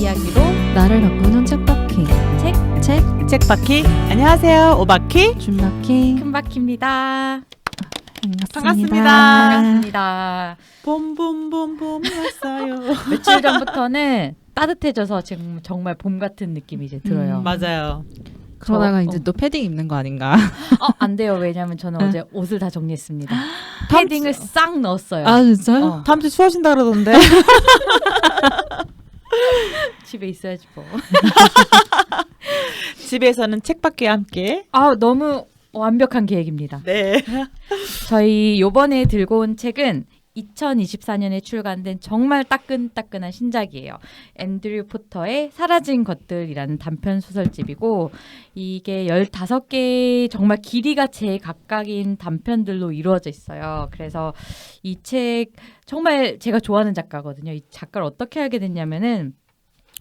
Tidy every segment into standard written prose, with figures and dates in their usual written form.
이야기로 나를 바꾸는 책바퀴. 책바퀴. 안녕하세요. 오바퀴. 준바퀴. 큰바퀴입니다. 반갑습니다. 반갑습니다. 봄봄봄봄이었어요. 며칠 전부터는 따뜻해져서 지금 정말 봄 같은 느낌이 이제 들어요. 맞아요. 그러다가 이제 또 패딩 입는 거 아닌가? 안 돼요. 왜냐면 저는 어제 옷을 다 정리했습니다. 패딩을 싹 넣었어요. 아 진짜요? 다음 주 추워진다 그러던데. 집에 있어야지 뭐. 집에서는 책바퀴와 함께. 너무 완벽한 계획입니다. 네. 저희 요번에 들고 온 책은 2024년에 출간된 정말 따끈따끈한 신작이에요. 앤드류 포터의 사라진 것들이라는 단편 소설집이고 이게 15개의 정말 길이가 제각각인 단편들로 이루어져 있어요. 그래서 이 책 정말 제가 좋아하는 작가거든요. 이 작가를 어떻게 알게 됐냐면은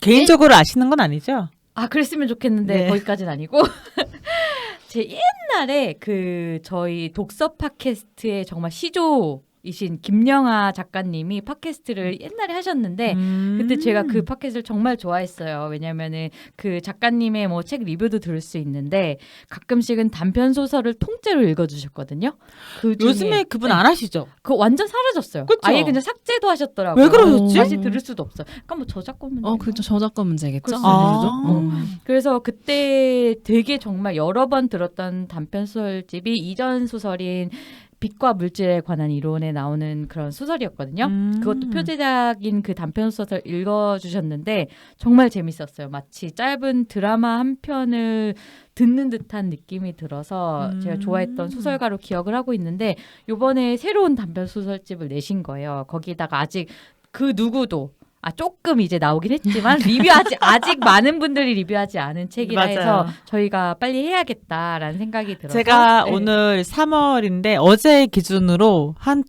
개인적으로 아시는 건 아니죠? 그랬으면 좋겠는데 네. 거기까지는 아니고 제 옛날에 저희 독서 팟캐스트의 정말 시조이신 김영하 작가님이 팟캐스트를 옛날에 하셨는데 그때 제가 그 팟캐스트를 정말 좋아했어요. 왜냐면은 그 작가님의 뭐 책 리뷰도 들을 수 있는데 가끔씩은 단편 소설을 통째로 읽어주셨거든요. 요즘에 그분 안 하시죠? 그거 완전 사라졌어요. 그쵸? 아예 그냥 삭제도 하셨더라고요. 왜 그러셨지? 다시 들을 수도 없어요. 그러니까 뭐 저작권 문제. 그렇죠. 저작권 문제겠죠. 그렇죠. 그래서 그때 되게 정말 여러 번 들었던 단편 소설집이 이전 소설인 빛과 물질에 관한 이론에 나오는 그런 소설이었거든요. 그것도 표제작인 그 단편 소설 읽어주셨는데 정말 재밌었어요. 마치 짧은 드라마 한 편을 듣는 듯한 느낌이 들어서 제가 좋아했던 소설가로 기억을 하고 있는데 이번에 새로운 단편 소설집을 내신 거예요. 거기다가 아직 그 누구도 조금 이제 나오긴 했지만 아직 많은 분들이 리뷰하지 않은 책이라 맞아요. 해서 저희가 빨리 해야겠다라는 생각이 들어서 제가 오늘 3월인데 어제 기준으로 한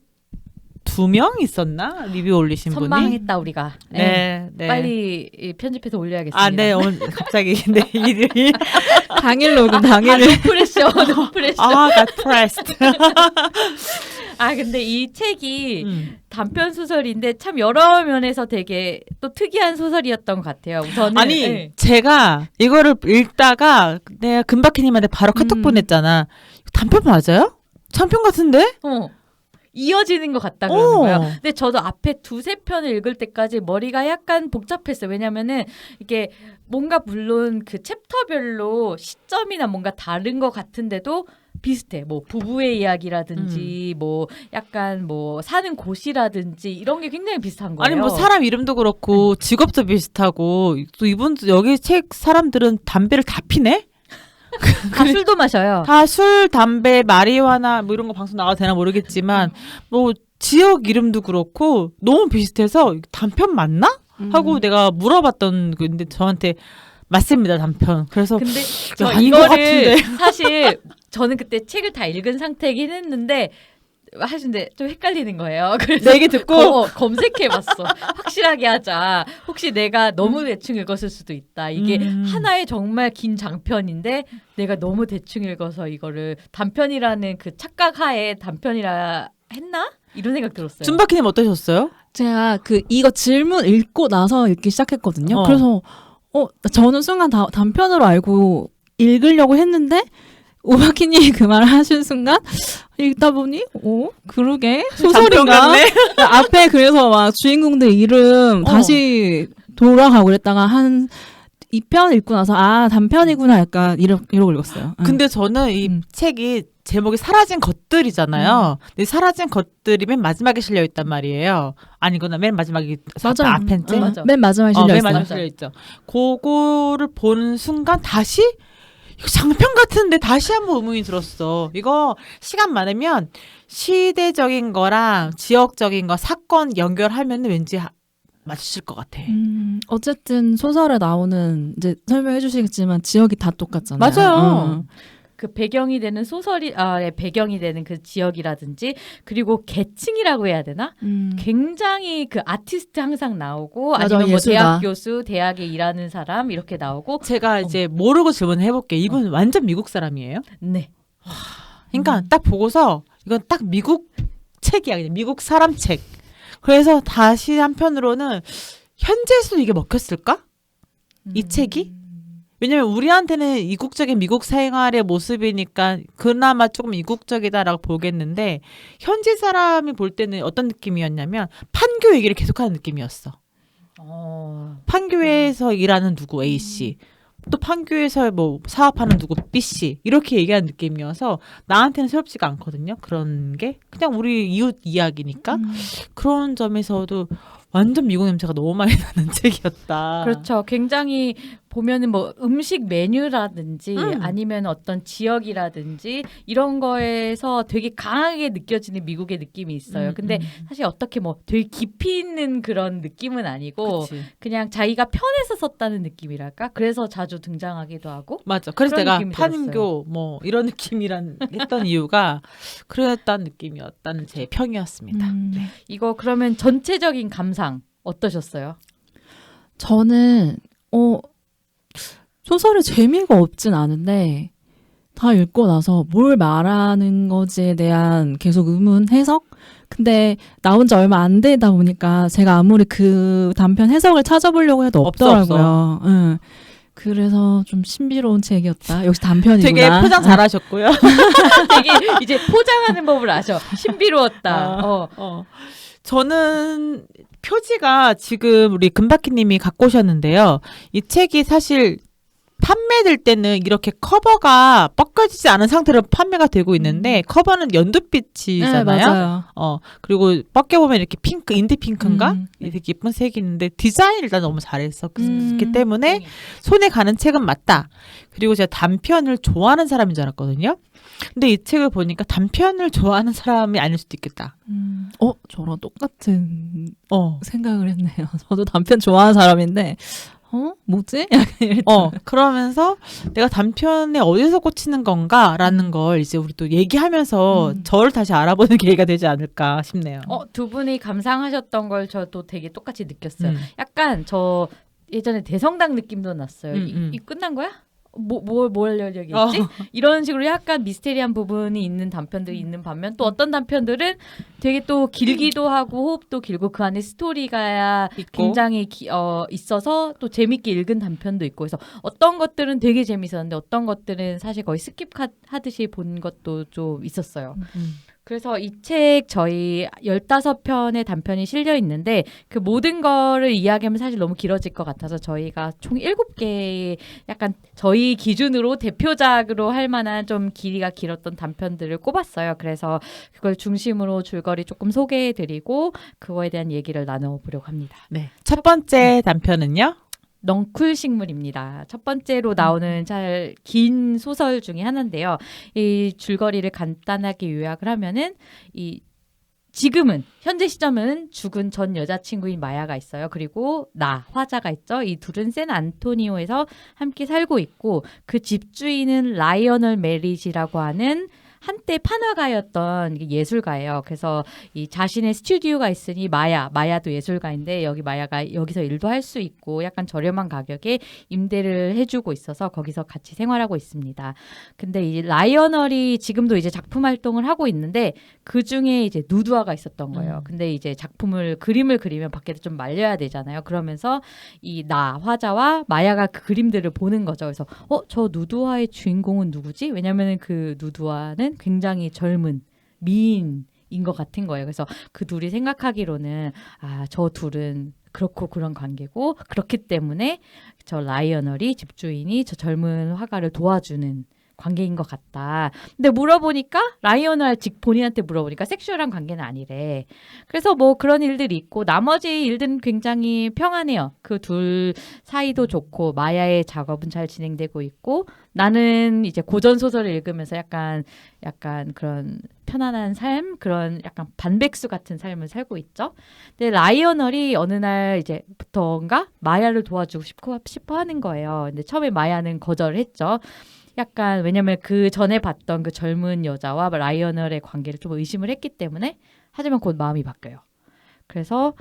2명 있었나? 리뷰 올리신 분이. 선방했다 우리가. 네. 빨리 편집해서 올려야겠습니다. 네. 오늘 갑자기 네, 일이 당일 녹음 당일. 노프레셔. got pressed. 근데 이 책이 단편 소설인데 참 여러 면에서 되게 또 특이한 소설이었던 것 같아요. 우선은 제가 이거를 읽다가 내가 금박희님한테 바로 카톡 보냈잖아. 단편 맞아요? 장편 같은데? 이어지는 것 같다 그러는 거예요. 근데 저도 앞에 2-3편을 읽을 때까지 머리가 약간 복잡했어요. 왜냐면은 이게 뭔가 물론 그 챕터별로 시점이나 뭔가 다른 것 같은데도 비슷해. 뭐 부부의 이야기라든지 뭐 약간 뭐 사는 곳이라든지 이런 게 굉장히 비슷한 거예요. 아니 뭐 사람 이름도 그렇고 직업도 비슷하고 또 이분도 여기 책 사람들은 담배를 다 피네? 다 술도 마셔요. 다 술, 담배, 마리화나 뭐 이런 거 방송 나가도 되나 모르겠지만 뭐 지역 이름도 그렇고 너무 비슷해서 단편 맞나? 하고 내가 물어봤던 근데 저한테 맞습니다 단편. 그래서 근데 아닌 것 같은데. 사실 저는 그때 책을 다 읽은 상태이긴 했는데 하신데 좀 헷갈리는 거예요. 그래서 내 얘기 듣고 검색해봤어. 확실하게 하자. 혹시 내가 너무 대충 읽었을 수도 있다. 이게 하나의 정말 긴 장편인데 내가 너무 대충 읽어서 이거를 단편이라는 그 착각하에 단편이라 했나? 이런 생각 들었어요. 준바키님 어떠셨어요? 제가 이거 질문 읽고 나서 읽기 시작했거든요. 어. 그래서 저는 순간 단편으로 알고 읽으려고 했는데 오바키님이 그 말을 하신 순간 읽다 보니 그러게 소설인가? 앞에 그래서 막 주인공들 이름 다시 돌아가고 그랬다가 한 2편 읽고 나서 단편이구나 약간 이러고 읽었어요. 근데 저는 이 책이 제목이 사라진 것들이잖아요. 근데 사라진 것들이 맨 마지막에 실려 있단 말이에요. 아니구나 맨 마지막에 맞아. 앞엔지. 맞아. 맨 마지막에 실려 맨 있어요. 마지막에 실려 있죠. 그거를 보는 순간 다시 이거 장편 같은데 다시 한번 의문이 들었어. 이거 시간 많으면 시대적인 거랑 지역적인 거 사건 연결하면 왠지 맞추실 것 같아. 어쨌든 소설에 나오는 이제 설명해 주시겠지만 지역이 다 똑같잖아요. 맞아요. 그 배경이 되는 배경이 되는 그 지역이라든지 그리고 계층이라고 해야 되나? 굉장히 그 아티스트 항상 나오고 맞아, 아니면 뭐 예술가. 대학 교수, 대학에 일하는 사람 이렇게 나오고 제가 이제 모르고 질문해볼게요. 이분 완전 미국 사람이에요? 네. 그러니까 딱 보고서 이건 딱 미국 책이야. 그냥 미국 사람 책. 그래서 다시 한편으로는 현재 수 이게 먹혔을까? 이 책이? 왜냐면 우리한테는 이국적인 미국 생활의 모습이니까 그나마 조금 이국적이다라고 보겠는데 현지 사람이 볼 때는 어떤 느낌이었냐면 판교 얘기를 계속하는 느낌이었어. 판교에서 일하는 누구 A씨, 또 판교에서 뭐 사업하는 누구 B씨 이렇게 얘기하는 느낌이어서 나한테는 새롭지가 않거든요. 그런 게 그냥 우리 이웃 이야기니까 그런 점에서도 완전 미국 냄새가 너무 많이 나는 책이었다. 그렇죠. 굉장히 보면은 뭐 음식 메뉴라든지 아니면 어떤 지역이라든지 이런 거에서 되게 강하게 느껴지는 미국의 느낌이 있어요. 근데 사실 어떻게 뭐 되게 깊이 있는 그런 느낌은 아니고 그치. 그냥 자기가 편해서 썼다는 느낌이랄까? 그래서 자주 등장하기도 하고. 맞아. 그래서 그런 내가 느낌이 판교 들었어요. 뭐 이런 느낌이란 했던 이유가 그랬다는 느낌이었다는 제 평이었습니다. 이거 그러면 전체적인 감상 어떠셨어요? 저는 소설에 재미가 없진 않은데 다 읽고 나서 뭘 말하는 거지에 대한 계속 의문 해석? 근데 나온 지 얼마 안 되다 보니까 제가 아무리 그 단편 해석을 찾아보려고 해도 없더라고요. 응. 그래서 좀 신비로운 책이었다. 역시 단편이구나. 되게 포장 잘하셨고요. 되게 이제 포장하는 법을 아셔. 신비로웠다. 저는 표지가 지금 우리 금바키님이 갖고 오셨는데요. 이 책이 사실 판매될 때는 이렇게 커버가 벗겨지지 않은 상태로 판매가 되고 있는데 커버는 연두빛이잖아요. 네, 맞아요. 그리고 벗겨보면 이렇게 핑크, 인디 핑크인가? 네. 되게 예쁜 색이 있는데 디자인을 일단 너무 잘했었기 때문에 손에 가는 책은 맞다. 그리고 제가 단편을 좋아하는 사람인 줄 알았거든요. 근데 이 책을 보니까 단편을 좋아하는 사람이 아닐 수도 있겠다. 저랑 똑같은 생각을 했네요. 저도 단편 좋아하는 사람인데 뭐지? 약간 이랬죠. 그러면서 내가 단편에 어디서 꽂히는 건가라는 걸 이제 우리 또 얘기하면서 저를 다시 알아보는 계기가 되지 않을까 싶네요. 두 분이 감상하셨던 걸 저도 되게 똑같이 느꼈어요. 약간 저 예전에 대성당 느낌도 났어요. 이 끝난 거야? 뭘 여기 있지? 이런 식으로 약간 미스테리한 부분이 있는 단편들이 있는 반면 또 어떤 단편들은 되게 또 길기도 하고 호흡도 길고 그 안에 스토리가 있고. 굉장히 있어서 또 재밌게 읽은 단편도 있고 그래서 어떤 것들은 되게 재밌었는데 어떤 것들은 사실 거의 스킵하듯이 본 것도 좀 있었어요. 그래서 이 책 저희 15편의 단편이 실려 있는데 그 모든 거를 이야기하면 사실 너무 길어질 것 같아서 저희가 총 7개의 약간 저희 기준으로 대표작으로 할 만한 좀 길이가 길었던 단편들을 꼽았어요. 그래서 그걸 중심으로 줄거리 조금 소개해드리고 그거에 대한 얘기를 나눠보려고 합니다. 네. 첫 번째 단편은요? 넝쿨 식물입니다. 첫 번째로 나오는 잘 긴 소설 중에 하나인데요. 이 줄거리를 간단하게 요약을 하면은 지금은 현재 시점은 죽은 전 여자친구인 마야가 있어요. 그리고 화자가 있죠. 이 둘은 샌 안토니오에서 함께 살고 있고 그 집주인은 라이어널 메리지라고 하는 한때 판화가였던 예술가예요. 그래서 이 자신의 스튜디오가 있으니 마야도 예술가인데 마야가 여기서 일도 할 수 있고 약간 저렴한 가격에 임대를 해주고 있어서 거기서 같이 생활하고 있습니다. 근데 이 라이어널이 지금도 이제 작품 활동을 하고 있는데 그 중에 이제 누드화가 있었던 거예요. 근데 이제 그림을 그리면 밖에 좀 말려야 되잖아요. 그러면서 이 화자와 마야가 그 그림들을 보는 거죠. 그래서 저 누드화의 주인공은 누구지? 왜냐면은 그 누드화는 굉장히 젊은 미인인 것 같은 거예요. 그래서 그 둘이 생각하기로는 저 둘은 그렇고 그런 관계고 그렇기 때문에 저 라이어널이 집주인이 저 젊은 화가를 도와주는 관계인 것 같다. 근데 물어보니까 라이어널 본인한테 물어보니까 섹슈얼한 관계는 아니래. 그래서 뭐 그런 일들이 있고 나머지 일들은 굉장히 평안해요. 그 둘 사이도 좋고 마야의 작업은 잘 진행되고 있고 나는 이제 고전 소설을 읽으면서 약간 그런 편안한 삶, 그런 약간 반백수 같은 삶을 살고 있죠. 근데 라이어널이 어느 날 이제부터인가 마야를 도와주고 싶어 하는 거예요. 근데 처음에 마야는 거절을 했죠. 약간 왜냐면 그 전에 봤던 그 젊은 여자와 라이어널의 관계를 좀 의심을 했기 때문에 하지만 곧 마음이 바뀌어요. 그래서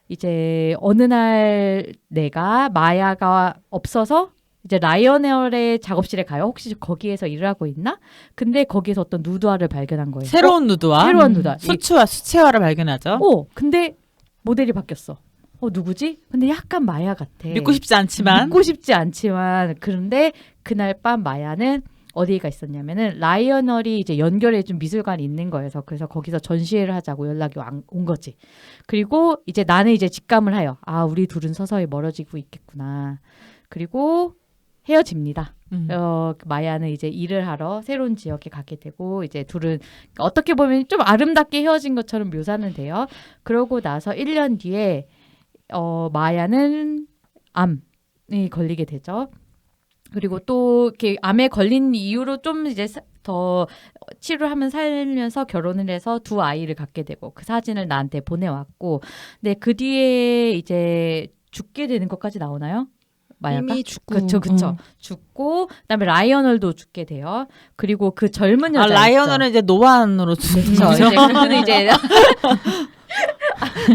이제 어느 날 내가 마야가 없어서 이제 라이어널의 작업실에 가요. 혹시 거기에서 일을 하고 있나? 근데 거기에서 어떤 누드화를 발견한 거예요. 새로운 누드화. 새로운 누드화. 수채화를 발견하죠. 근데 모델이 바뀌었어. 누구지? 근데 약간 마야 같아. 믿고 싶지 않지만. 믿고 싶지 않지만 그런데 그날 밤 마야는 어디가 있었냐면은 라이어널이 이제 연결해준 미술관이 있는 거여서 그래서 거기서 전시회를 하자고 연락이 온 거지. 그리고 이제 나는 이제 직감을 하여 우리 둘은 서서히 멀어지고 있겠구나. 그리고 헤어집니다. 마야는 이제 일을 하러 새로운 지역에 가게 되고 이제 둘은 어떻게 보면 좀 아름답게 헤어진 것처럼 묘사는 돼요. 그러고 나서 1년 뒤에 마야는 암이 걸리게 되죠. 그리고 또 이렇게 암에 걸린 이후로 좀 이제 더 치료하면 살면서 결혼을 해서 2 아이를 갖게 되고 그 사진을 나한테 보내왔고, 근데 그 뒤에 이제 죽게 되는 것까지 나오나요? 마야가? 이미 죽고. 그쵸. 죽고 그다음에 라이어널도 죽게 돼요. 그리고 그 젊은 여자 라이어널은 이제 노안으로 죽죠. 그렇죠. 그분은 이제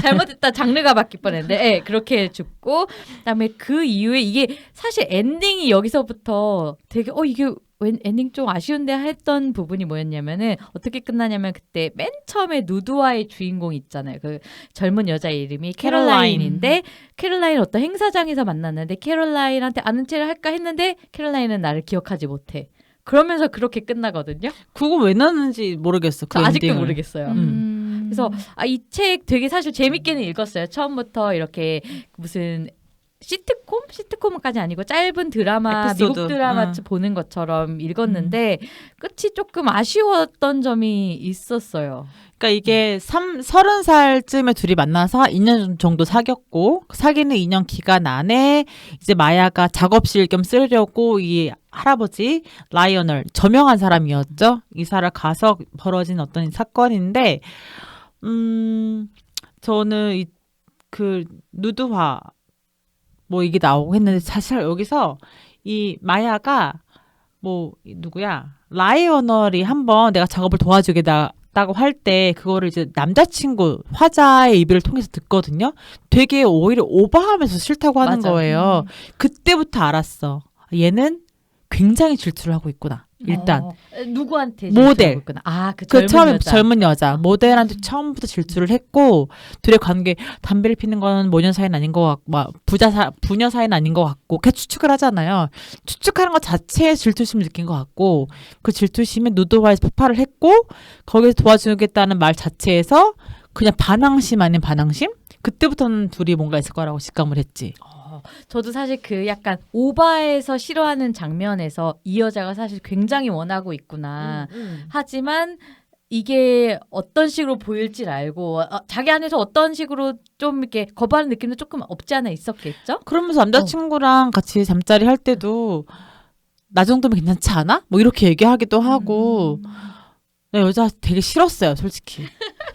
잘못했다 장르가 바뀔 뻔했는데 그렇게 죽고 그다음에 그 이후에 이게 사실 엔딩이 여기서부터 되게 이게 엔딩 좀 아쉬운데 했던 부분이 뭐였냐면은 어떻게 끝나냐면 그때 맨 처음에 누드와의 주인공 있잖아요. 그 젊은 여자 이름이 캐롤라인인데 캐롤라인 어떤 행사장에서 만났는데 캐롤라인한테 아는 체를 할까 했는데 캐롤라인은 나를 기억하지 못해. 그러면서 그렇게 끝나거든요. 그거 왜 났는지 모르겠어. 그 아직도 엔딩을. 모르겠어요. 그래서 이 책 되게 사실 재밌게는 읽었어요. 처음부터 이렇게 무슨 시트콤까지 아니고 짧은 드라마, 에피소드. 미국 드라마 보는 것처럼 읽었는데 끝이 조금 아쉬웠던 점이 있었어요. 그러니까 이게 30살쯤에 둘이 만나서 2년 정도 사귀었고 사귀는 2년 기간 안에 이제 마야가 작업실 겸 쓰려고 이 할아버지 라이어널 저명한 사람이었죠. 이사를 가서 벌어진 어떤 사건인데 저는 그 누드화 뭐 이게 나오고 했는데 사실 여기서 이 마야가 누구야 라이어널이 한번 내가 작업을 도와주겠다고 할 때 그거를 이제 남자친구 화자의 이별을 통해서 듣거든요. 되게 오히려 오버하면서 싫다고 하는 맞아. 거예요. 그때부터 알았어. 얘는 굉장히 질투를 하고 있구나. 일단 누구한테 모델. 그 처음에 여자. 젊은 여자 모델한테 처음부터 질투를 했고 둘의 관계 담배를 피는 건 모녀 사이는 아닌 것 같고 부녀 사이는 아닌 것 같고 그렇게 추측을 하잖아요. 추측하는 것 자체에 질투심을 느낀 것 같고 그 질투심에 누드화에서 폭발을 했고 거기서 도와주겠다는 말 자체에서 그냥 반항심 아닌 반항심? 그때부터는 둘이 뭔가 있을 거라고 직감을 했지. 저도 사실 그 약간 오바에서 싫어하는 장면에서 이 여자가 사실 굉장히 원하고 있구나. 하지만 이게 어떤 식으로 보일지 알고 자기 안에서 어떤 식으로 좀 이렇게 거부하는 느낌도 조금 없지 않아 있었겠죠? 그러면서 남자친구랑 같이 잠자리 할 때도 나 정도면 괜찮지 않아? 뭐 이렇게 얘기하기도 하고 나 여자 되게 싫었어요, 솔직히.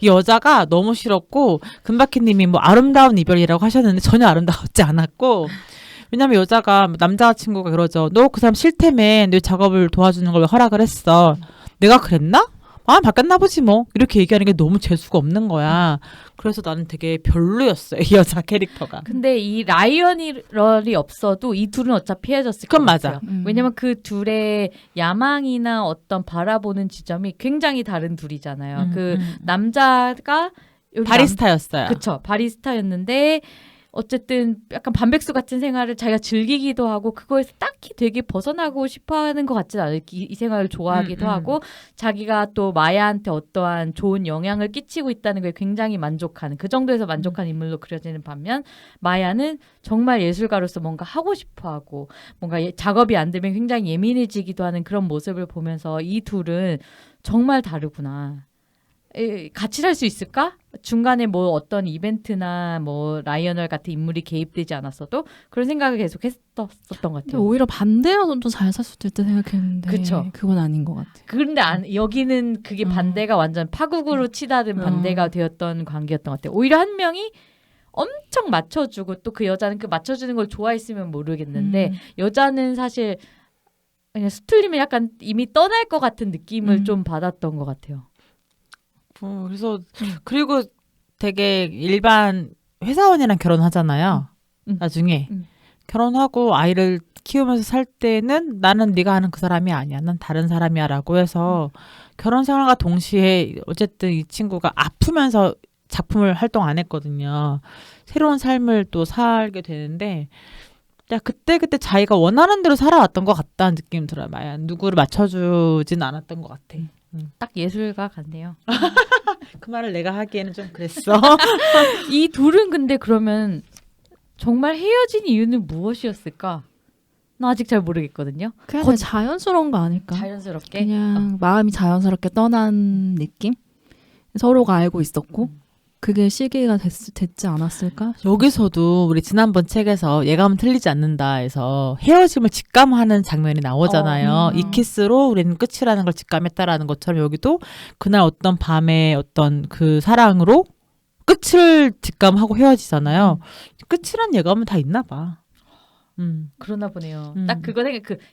이 여자가 너무 싫었고 금바키님이 뭐 아름다운 이별이라고 하셨는데 전혀 아름다웠지 않았고 왜냐면 여자가 남자친구가 그러죠. 너 그 사람 싫다며 내 작업을 도와주는 걸 왜 허락을 했어? 내가 그랬나? 바뀌었나 보지 뭐. 이렇게 얘기하는 게 너무 재수가 없는 거야. 그래서 나는 되게 별로였어요. 이 여자 캐릭터가. 근데 이 라이언이 없어도 이 둘은 어차피 헤어졌을 것 그건 같아요. 맞아. 왜냐면 그 둘의 야망이나 어떤 바라보는 지점이 굉장히 다른 둘이잖아요. 그 남자가 여기 바리스타였어요. 그쵸. 바리스타였는데 어쨌든 약간 반백수 같은 생활을 자기가 즐기기도 하고 그거에서 딱히 되게 벗어나고 싶어하는 것 같진 않아요. 이 생활을 좋아하기도 하고 자기가 또 마야한테 어떠한 좋은 영향을 끼치고 있다는 거에 굉장히 만족하는 그 정도에서 만족한 인물로 그려지는 반면 마야는 정말 예술가로서 뭔가 하고 싶어하고 뭔가 작업이 안 되면 굉장히 예민해지기도 하는 그런 모습을 보면서 이 둘은 정말 다르구나. 같이 살 수 있을까? 중간에 뭐 어떤 이벤트나 뭐 라이어널 같은 인물이 개입되지 않았어도 그런 생각을 계속 했었던 것 근데 같아요. 오히려 반대여서 좀 잘 살 수도 있다 생각했는데 그쵸. 그건 아닌 것 같아. 그런데 여기는 그게 반대가 완전 파국으로 치닫은 반대가 되었던 관계였던 것 같아요. 오히려 한 명이 엄청 맞춰주고 또 그 여자는 그 맞춰주는 걸 좋아했으면 모르겠는데 여자는 사실 그냥 수틀림이 약간 이미 떠날 것 같은 느낌을 좀 받았던 것 같아요. 그래서 그리고 되게 일반 회사원이랑 결혼하잖아요. 나중에 결혼하고 아이를 키우면서 살 때는 나는 네가 아는 그 사람이 아니야. 난 다른 사람이야 라고 해서 결혼 생활과 동시에 어쨌든 이 친구가 아프면서 작품을 활동 안 했거든요. 새로운 삶을 또 살게 되는데 그때 자기가 원하는 대로 살아왔던 것 같다는 느낌 들어요. 누구를 맞춰주진 않았던 것 같아. 딱 예술가 같네요. 그 말을 내가 하기에는 좀 그랬어. 이 둘은 근데 그러면 정말 헤어진 이유는 무엇이었을까? 나 아직 잘 모르겠거든요. 그냥 자연스러운 거 아닐까? 자연스럽게. 그냥 마음이 자연스럽게 떠난 느낌? 서로가 알고 있었고 그게 시기가 됐지 않았을까? 여기서도 우리 지난번 책에서 예감은 틀리지 않는다 해서 헤어짐을 직감하는 장면이 나오잖아요. 이 키스로 우리는 끝이라는 걸 직감했다라는 것처럼 여기도 그날 어떤 밤에 어떤 그 사랑으로 끝을 직감하고 헤어지잖아요. 끝이란 예감은 다 있나 봐. 그러나 보네요. 딱 그거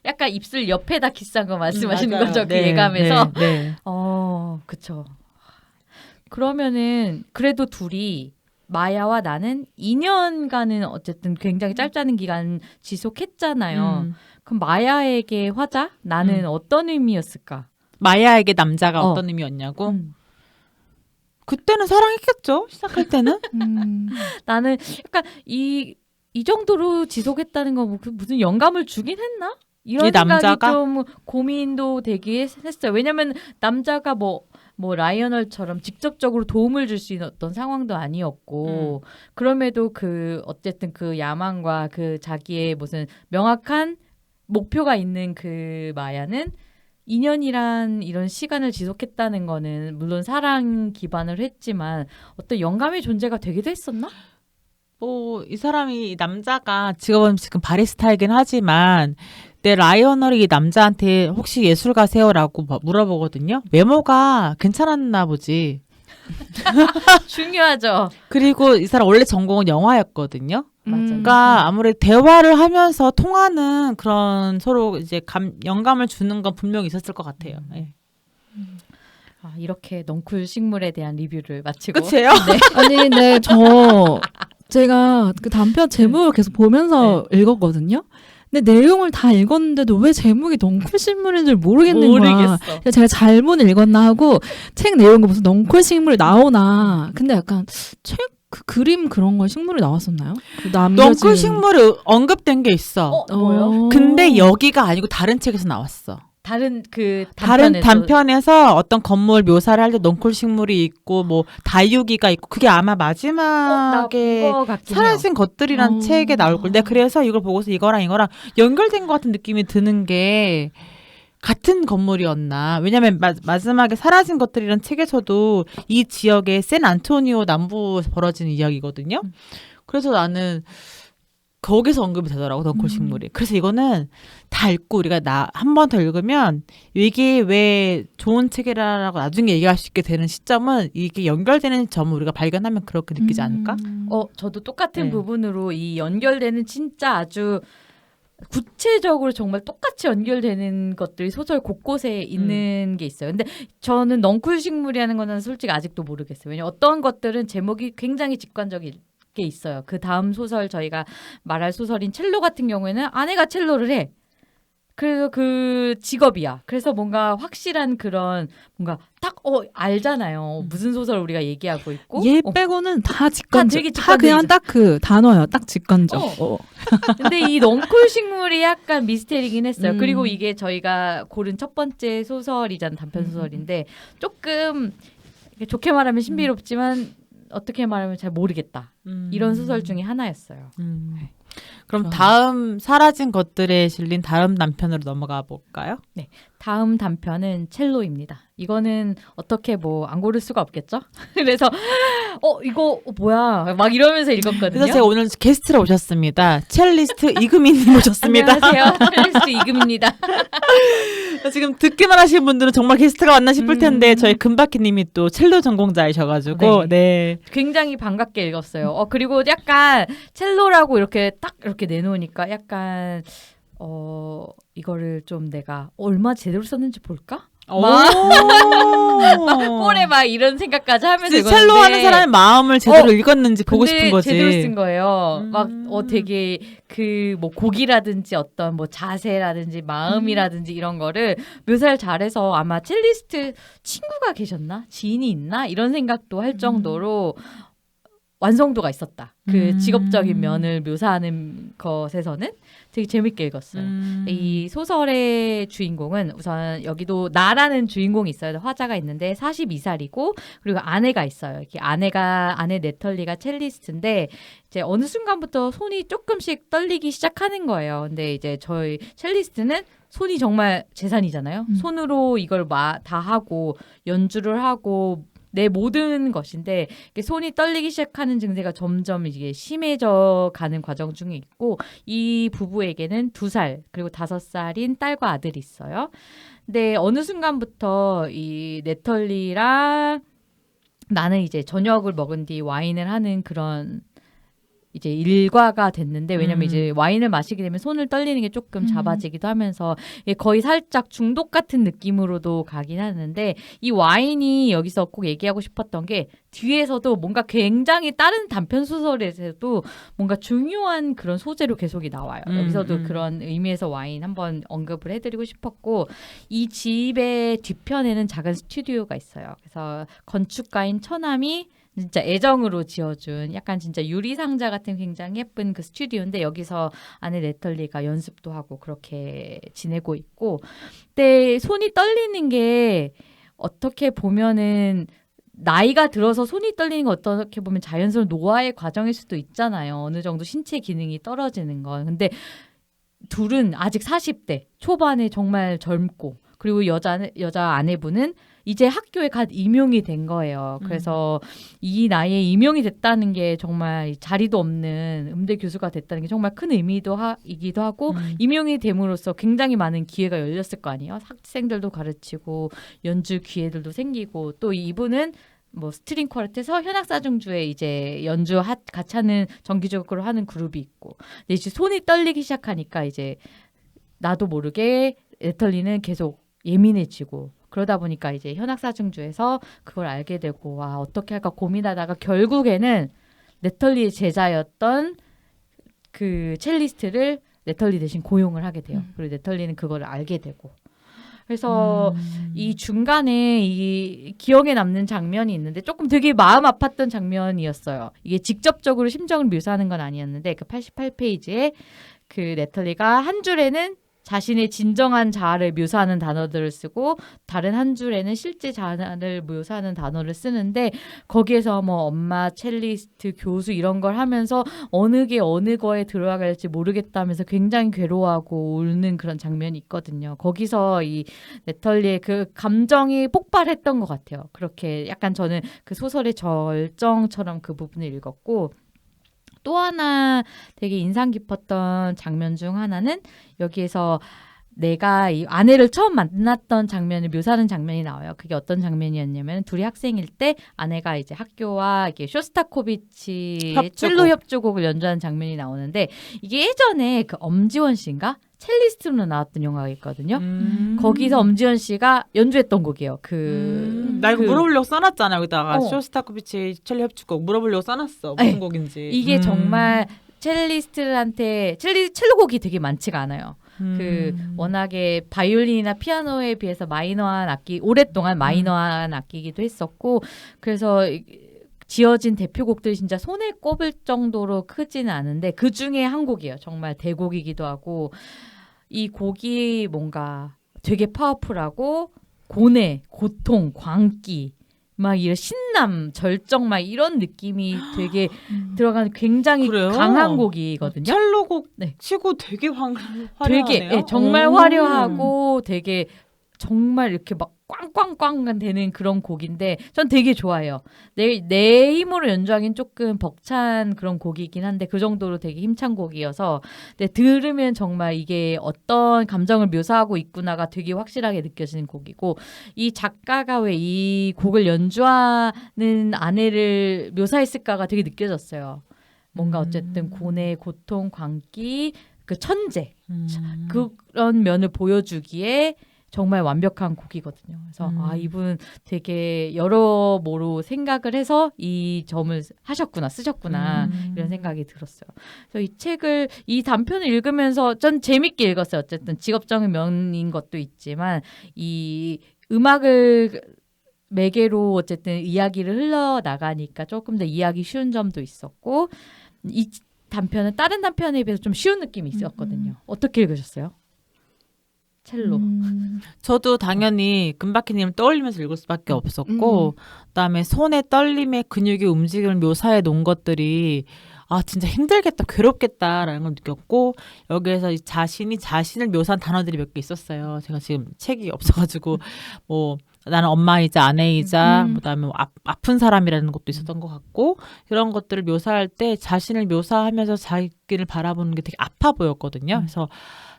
약간 입술 옆에다 키스한 거 말씀하시는 맞아요. 거죠? 그 네, 예감에서. 네. 그쵸. 그러면은 그래도 둘이 마야와 나는 2년간은 어쨌든 굉장히 짧다는 기간 지속했잖아요. 그럼 마야에게 화자? 나는 어떤 의미였을까? 마야에게 남자가 어떤 의미였냐고? 그때는 사랑했겠죠? 시작할 때는? 나는 약간 이 정도로 지속했다는 거 무슨 영감을 주긴 했나? 이런 이 남자가? 생각이 좀 고민도 되게 했어요. 왜냐면 남자가 뭐 라이어널처럼 직접적으로 도움을 줄 수 있는 어떤 상황도 아니었고 그럼에도 어쨌든 그 야망과 그 자기의 무슨 명확한 목표가 있는 그 마야는 2년이란 이런 시간을 지속했다는 거는 물론 사랑 기반으로 했지만 어떤 영감의 존재가 되기도 했었나? 이 사람이, 이 남자가 직업은 지금 바리스타이긴 하지만 내 라이어널이 이 남자한테 혹시 예술가세요라고 물어보거든요. 외모가 괜찮았나 보지. 중요하죠. 그리고 이 사람 원래 전공은 영화였거든요. 맞아요. 그러니까 아무래도 대화를 하면서 통하는 그런 서로 이제 영감을 주는 건 분명히 있었을 것 같아요. 네. 이렇게 넝쿨 식물에 대한 리뷰를 마치고. 끝이에요? 네. 아니 근데 제가 그 단편 제목을 계속 보면서 읽었거든요. 근데 내용을 다 읽었는데도 왜 제목이 넝쿨 식물인 줄 모르겠는 거야. 모르겠어. 그래서 제가 잘못 읽었나 하고 책 내용이 무슨 넝쿨 식물이 나오나. 근데 약간 그 그림 그런 거 식물이 나왔었나요? 넝쿨 식물이 언급된 게 있어. 뭐요? 근데 여기가 아니고 다른 책에서 나왔어. 다른 다른 단편에서 어떤 건물 묘사를 할 때 넝쿨 식물이 있고 뭐 다육이가 있고 그게 아마 마지막에 사라진 것들이란 책에 나올 걸. 내가 그래서 이걸 보고서 이거랑 연결된 것 같은 느낌이 드는 게 같은 건물이었나. 왜냐면 마지막에 사라진 것들이란 책에서도 이 지역의 샌 안토니오 남부에서 벌어지는 이야기거든요. 그래서 나는 거기서 언급이 되더라고, 넝쿨 식물이. 그래서 이거는 다 읽고 우리가 한 번 더 읽으면 이게 왜 좋은 책이라고 나중에 얘기할 수 있게 되는 시점은 이게 연결되는 점을 우리가 발견하면 그렇게 느끼지 않을까? 저도 똑같은 부분으로 이 연결되는 진짜 아주 구체적으로 정말 똑같이 연결되는 것들이 소설 곳곳에 있는 게 있어요. 근데 저는 넝쿨 식물이라는 거는 솔직히 아직도 모르겠어요. 왜냐면 어떤 것들은 제목이 굉장히 직관적인 게 있어요. 그 다음 소설 저희가 말할 소설인 첼로 같은 경우에는 아내가 첼로를 해. 그래서 그 직업이야. 그래서 뭔가 확실한 그런 뭔가 딱 알잖아요. 무슨 소설 우리가 얘기하고 있고. 얘 빼고는 다 직관적. 되게 다 그냥 딱 그 단어야. 딱 직관적. 근데 이 넝쿨 식물이 약간 미스테리긴 했어요. 그리고 이게 저희가 고른 첫 번째 소설이잖아. 단편 소설인데 조금 좋게 말하면 신비롭지만 어떻게 말하면 잘 모르겠다. 이런 소설 중에 하나였어요. 그럼 다음 사라진 것들에 실린 다음 단편으로 넘어가 볼까요? 네. 다음 단편은 첼로입니다. 이거는 어떻게 안 고를 수가 없겠죠? 그래서 이거 뭐야 막 이러면서 읽었거든요. 그래서 제가 오늘 게스트로 오셨습니다. 첼리스트 이금희님 오셨습니다. 안녕하세요. 첼리스트 이금입니다. 지금 듣기만 하시는 분들은 정말 게스트가 왔나 싶을 텐데 저희 금바키님이 또 첼로 전공자이셔가지고 네. 굉장히 반갑게 읽었어요. 그리고 약간 첼로라고 이렇게 딱 이렇게 내놓으니까 약간 이거를 좀 내가 얼마 제대로 썼는지 볼까? 꼴에 막 이런 생각까지 하면서 읽었는데 첼로 하는 사람의 마음을 제대로 읽었는지 보고 싶은 거지. 제대로 쓴 거예요. 막 되게 그 뭐 곡이라든지 어떤 뭐 자세라든지 마음이라든지 이런 거를 묘사를 잘해서 아마 첼리스트 친구가 계셨나? 지인이 있나? 이런 생각도 할 정도로 완성도가 있었다. 그 직업적인 면을 묘사하는 것에서는 되게 재밌게 읽었어요. 이 소설의 주인공은 우선 여기도 나라는 주인공이 있어요. 화자가 있는데 42살이고 그리고 아내가 있어요. 이렇게 아내 네털리가 첼리스트인데 이제 어느 순간부터 손이 조금씩 떨리기 시작하는 거예요. 근데 이제 저희 첼리스트는 손이 정말 재산이잖아요. 손으로 이걸 다 하고 연주를 하고 내 모든 것인데 손이 떨리기 시작하는 증세가 점점 이게 심해져 가는 과정 중에 있고 이 부부에게는 2살 그리고 5살인 딸과 아들이 있어요. 근데 어느 순간부터 이 네털리랑 나는 이제 저녁을 먹은 뒤 와인을 하는 그런 이제 일과가 됐는데 왜냐면 이제 와인을 마시게 되면 손을 떨리는 게 조금 잡아지기도 하면서 거의 살짝 중독 같은 느낌으로도 가긴 하는데 이 와인이 여기서 꼭 얘기하고 싶었던 게 뒤에서도 뭔가 굉장히 다른 단편 소설에서도 뭔가 중요한 그런 소재로 계속 나와요. 여기서도 그런 의미에서 와인 한번 언급을 해드리고 싶었고 이 집의 뒤편에는 작은 스튜디오가 있어요. 그래서 건축가인 처남이 진짜 애정으로 지어준 약간 진짜 유리상자 같은 굉장히 예쁜 그 스튜디오인데 여기서 아내 네털리가 연습도 하고 그렇게 지내고 있고 근데 손이 떨리는 게 어떻게 보면은 나이가 들어서 손이 떨리는 건 어떻게 보면 자연스러운 노화의 과정일 수도 있잖아요. 어느 정도 신체 기능이 떨어지는 건. 근데 둘은 아직 40대 초반에 정말 젊고 그리고 여자 아내분은 이제 학교에 갓 임용이 된 거예요. 그래서 이 나이에 임용이 됐다는 게 정말 자리도 없는 음대 교수가 됐다는 게 정말 큰 의미이기도 하고 임용이 됨으로써 굉장히 많은 기회가 열렸을 거 아니에요. 학생들도 가르치고 연주 기회들도 생기고 또 이분은 뭐 스트링 쿼르tet에서 현악사중주에 이제 연주 같이 하는 정기적으로 하는 그룹이 있고 근데 이제 손이 떨리기 시작하니까 이제 나도 모르게 네털리는 계속 예민해지고 그러다 보니까 이제 현악사중주에서 그걸 알게 되고 와 어떻게 할까 고민하다가 결국에는 네털리의 제자였던 그 첼리스트를 네털리 대신 고용을 하게 돼요. 그리고 네털리는 그걸 알게 되고 그래서 이 중간에 이 기억에 남는 장면이 있는데 조금 되게 마음 아팠던 장면이었어요. 이게 직접적으로 심정을 묘사하는 건 아니었는데 그 88페이지에 그 네털리가 한 줄에는 자신의 진정한 자아를 묘사하는 단어들을 쓰고 다른 한 줄에는 실제 자아를 묘사하는 단어를 쓰는데 거기에서 뭐 엄마, 첼리스트, 교수 이런 걸 하면서 어느 게 어느 거에 들어갈지 모르겠다면서 굉장히 괴로워하고 울는 그런 장면이 있거든요. 거기서 이 네털리의 그 감정이 폭발했던 것 같아요. 그렇게 약간 저는 그 소설의 절정처럼 그 부분을 읽었고 또 하나 되게 인상 깊었던 장면 중 하나는 여기에서 내가 이 아내를 처음 만났던 장면을 묘사하는 장면이 나와요. 그게 어떤 장면이었냐면 둘이 학생일 때 아내가 이제 학교와 이게 쇼스타코비치의 첼로 협주곡을 연주하는 장면이 나오는데 이게 예전에 그 엄지원 씨인가? 첼리스트로 나왔던 영화가 있거든요. 거기서 엄지원 씨가 연주했던 곡이에요. 나 이거 물어보려고 써놨잖아. 여기다가 쇼스타코비치 첼로 협주곡 물어보려고 써놨어. 무슨 곡인지. 이게 정말 첼리스트한테 첼로곡이 되게 많지가 않아요. 그 워낙에 바이올린이나 피아노에 비해서 마이너한 악기 오랫동안 마이너한 악기이기도 했었고 그래서 지어진 대표곡들이 진짜 손에 꼽을 정도로 크지는 않은데 그 중에 한 곡이에요. 정말 대곡이기도 하고 이 곡이 뭔가 되게 파워풀하고 고뇌, 고통, 광기 막 이런 신남, 절정 막 이런 느낌이 되게 들어가는 굉장히 그래요? 강한 곡이거든요. 첼로곡 치고 되게 화려하네요. 되게 정말 화려하고 되게 정말 이렇게 막 꽝꽝꽝 되는 그런 곡인데 전 되게 좋아해요. 내 힘으로 연주하기는 조금 벅찬 그런 곡이긴 한데 그 정도로 되게 힘찬 곡이어서 들으면 정말 이게 어떤 감정을 묘사하고 있구나가 되게 확실하게 느껴지는 곡이고 이 작가가 왜 이 곡을 연주하는 아내를 묘사했을까가 되게 느껴졌어요. 뭔가 어쨌든 고뇌, 고통, 광기, 그 천재 그런 면을 보여주기에 정말 완벽한 곡이거든요. 그래서 이분 되게 여러모로 생각을 해서 이 점을 쓰셨구나 이런 생각이 들었어요. 그래서 이 책을 이 단편을 읽으면서 전 재밌게 읽었어요. 어쨌든 직업적인 면인 것도 있지만 이 음악을 매개로 어쨌든 이야기를 흘러나가니까 조금 더 이해하기 쉬운 점도 있었고 이 단편은 다른 단편에 비해서 좀 쉬운 느낌이 있었거든요. 어떻게 읽으셨어요? 첼로. 저도 당연히 금바키님을 떠올리면서 읽을 수밖에 없었고 그다음에 손의 떨림의 근육의 움직임을 묘사해 놓은 것들이 진짜 힘들겠다 괴롭겠다라는 걸 느꼈고 여기에서 자신이 자신을 묘사한 단어들이 몇 개 있었어요. 제가 지금 책이 없어가지고 뭐 나는 엄마이자 아내이자 그다음에 뭐 아픈 사람이라는 것도 있었던 것 같고 이런 것들을 묘사할 때 자신을 묘사하면서 자기를 바라보는 게 되게 아파 보였거든요. 그래서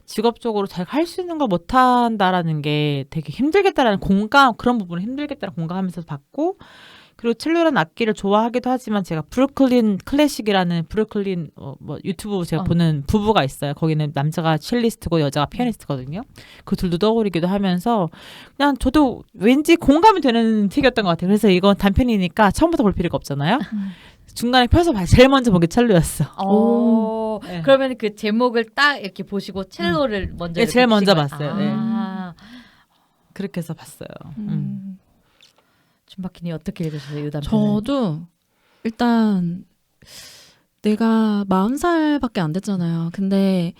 직업적으로 자기가 할 수 있는 걸 못한다라는 게 되게 힘들겠다라는 공감 그런 부분을 힘들겠다라는 공감하면서 봤고 그리고 첼로라는 악기를 좋아하기도 하지만 제가 브루클린 클래식이라는 브루클린 뭐 유튜브 제가 보는 부부가 있어요. 거기는 남자가 첼리스트고 여자가 피아니스트거든요. 그 둘도 떠오르기도 하면서 그냥 저도 왠지 공감이 되는 책이었던 것 같아요. 그래서 이건 단편이니까 처음부터 볼 필요가 없잖아요. 중간에 펴서 봐요. 제일 먼저 본 게 첼로였어. 네. 그러면 그 제목을 딱 이렇게 보시고 첼로를 먼저 네, 제일 먼저 봤어요. 네. 그렇게 해서 봤어요. 준바키님 어떻게 읽으셨어요? 이 단편을? 저도 일단 내가 40살밖에 안 됐잖아요. 근데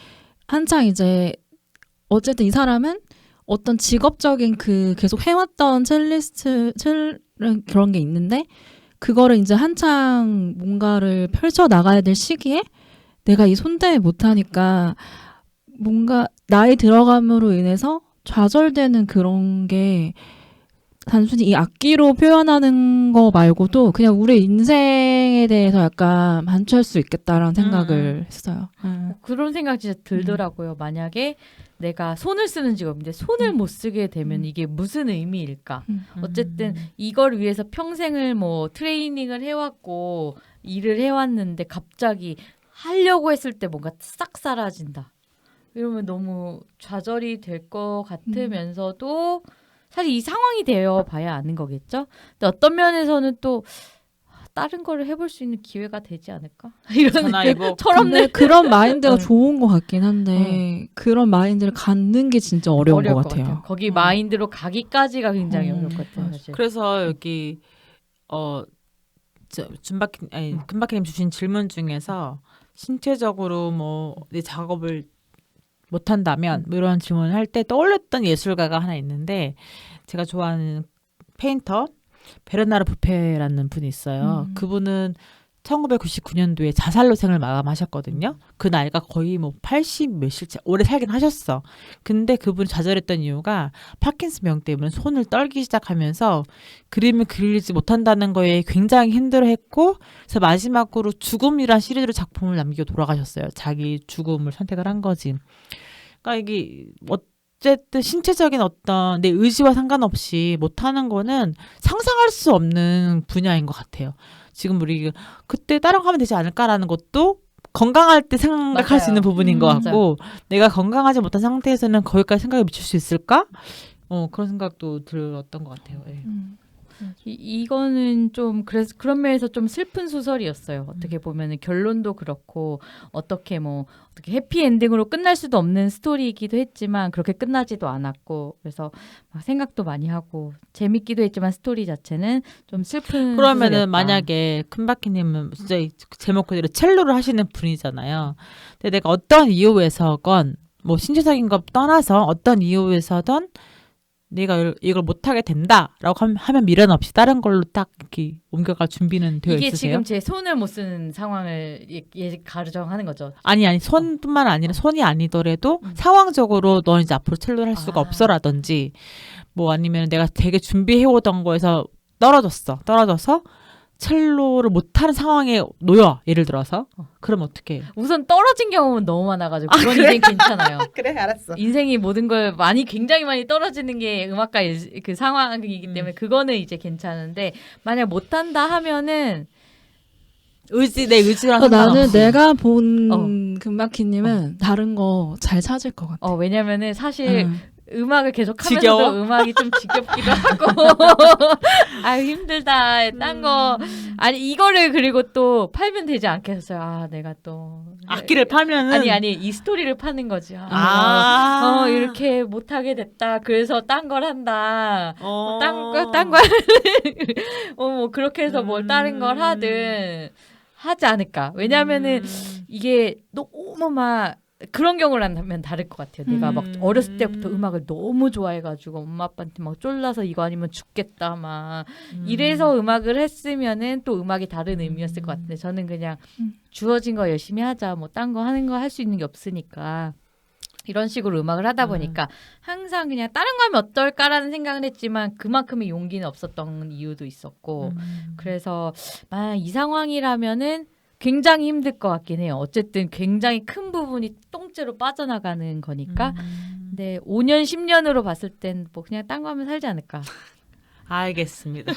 한창 이제 어쨌든 이 사람은 어떤 직업적인 그 계속 해왔던 첼리스트 그런 게 있는데 그거를 이제 한창 뭔가를 펼쳐 나가야 될 시기에 내가 이 손 때문에 못하니까 뭔가 나이 들어감으로 인해서 좌절되는 그런 게 단순히 이 악기로 표현하는 거 말고도 그냥 우리 인생에 대해서 약간 반추할 수 있겠다라는 생각을 했어요. 그런 생각 진짜 들더라고요. 만약에 내가 손을 쓰는 직업인데 손을 못 쓰게 되면 이게 무슨 의미일까? 어쨌든 이걸 위해서 평생을 뭐 트레이닝을 해왔고 일을 해왔는데 갑자기 하려고 했을 때 뭔가 싹 사라진다. 이러면 너무 좌절이 될 것 같으면서도 사실 이 상황이 되어 봐야 아는 거겠죠. 근데 어떤 면에서는 또 다른 거를 해볼 수 있는 기회가 되지 않을까? 이런 철없는 그런 마인드가 좋은 것 같긴 한데 그런 마인드를 갖는 게 진짜 어려운 것 같아요. 거기 마인드로 가기까지가 굉장히 어려울 것 같아요. 사실. 그래서 여기 금바키님 주신 질문 중에서 신체적으로 뭐 내 작업을 못한다면 뭐 이런 질문을 할 때 떠올렸던 예술가가 하나 있는데 제가 좋아하는 페인터 베르나르 부페라는 분이 있어요. 그분은 1999년도에 자살로 생을 마감하셨거든요. 그 나이가 거의 뭐 80 몇일 오래 살긴 하셨어. 근데 그분이 좌절했던 이유가 파킨슨 병 때문에 손을 떨기 시작하면서 그림을 그리지 못한다는 거에 굉장히 힘들어했고 그래서 마지막으로 죽음이란 시리즈로 작품을 남기고 돌아가셨어요. 자기 죽음을 선택을 한 거지. 그러니까 이게 어쨌든 신체적인 어떤 내 의지와 상관없이 못하는 거는 상상할 수 없는 분야인 것 같아요. 지금 우리 그때 다른 거 하면 되지 않을까라는 것도 건강할 때 생각할 맞아요. 수 있는 부분인 것 같고 내가 건강하지 못한 상태에서는 거기까지 생각을 미칠 수 있을까? 그런 생각도 들었던 것 같아요. 네. 이거는 좀 그래서 그런 면에서 좀 슬픈 소설이었어요. 어떻게 보면은 결론도 그렇고 어떻게 해피 엔딩으로 끝날 수도 없는 스토리이기도 했지만 그렇게 끝나지도 않았고 그래서 막 생각도 많이 하고 재밌기도 했지만 스토리 자체는 좀 슬픈. 그러면은 소설이었다. 만약에 금바키님은 진짜 제목 그대로 첼로를 하시는 분이잖아요. 근데 내가 어떤 이유에서건 뭐 신체적인 것 떠나서 어떤 이유에서든 내가 이걸 못하게 된다라고 하면 미련 없이 다른 걸로 딱 이렇게 옮겨갈 준비는 되어 이게 있으세요? 지금 제 손을 못 쓰는 상황을 가정하는 거죠. 아니 손뿐만 아니라 손이 아니더라도 상황적으로 넌 이제 앞으로 첼로를 할 수가 없어라든지 뭐 아니면 내가 되게 준비해오던 거에서 떨어져서 첼로를 못하는 상황에 놓여 예를 들어서 그럼 어떻게? 우선 떨어진 경험은 너무 많아가지고 그건 인생 괜찮아요. 그래 알았어. 인생이 모든 걸 굉장히 많이 떨어지는 게 음악가 그 상황이기 때문에 그거는 이제 괜찮은데 만약 못한다 하면은 내 의지랑 나는 내가 본 금바키님은 다른 거 잘 찾을 것 같아. 왜냐면은 사실 음악을 계속하면서도 지겨워? 음악이 좀 지겹기도 하고 아 힘들다 딴 거 아니 이거를 그리고 또 팔면 되지 않겠어요. 아 내가 또 악기를 파면은 아니 이 스토리를 파는 거지. 이렇게 못하게 됐다. 그래서 딴 걸 한다. 딴거 뭐 그렇게 해서 뭘 다른 걸 하든 하지 않을까. 왜냐면은 이게 너무 막 그런 경우라면 다를 것 같아요. 내가 막 어렸을 때부터 음악을 너무 좋아해가지고 엄마 아빠한테 막 쫄라서 이거 아니면 죽겠다 막 이래서 음악을 했으면은 또 음악이 다른 의미였을 것 같은데 저는 그냥 주어진 거 열심히 하자 뭐 딴 거 하는 거 할 수 있는 게 없으니까 이런 식으로 음악을 하다 보니까 항상 그냥 다른 거 하면 어떨까라는 생각을 했지만 그만큼의 용기는 없었던 이유도 있었고 그래서 만약 이 상황이라면은 굉장히 힘들 것 같긴 해요. 어쨌든 굉장히 큰 부분이 똥째로 빠져나가는 거니까. 근데 5년, 10년으로 봤을 땐 뭐 그냥 딴 거 하면 살지 않을까. 알겠습니다.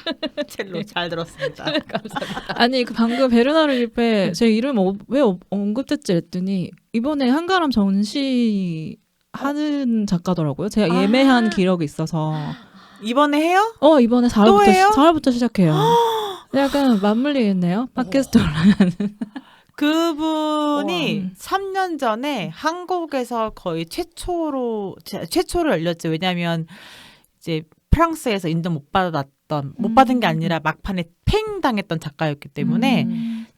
첼로 잘 들었습니다. 감사합니다. 아니 그 방금 베르나르 리페 제 이름 왜 언급됐지 했더니 이번에 한가람 전시 하는 작가더라고요. 제가 예매한 기록이 있어서 이번에 해요? 이번에 또 해요? 4월부터 시작해요. 약간 맞물리겠네요. 팟캐스트 올라가는. 그분이 3년 전에 한국에서 거의 최초로 열렸죠. 왜냐하면 이제 프랑스에서 인정 못 받은 게 아니라 막판에 팽당했던 작가였기 때문에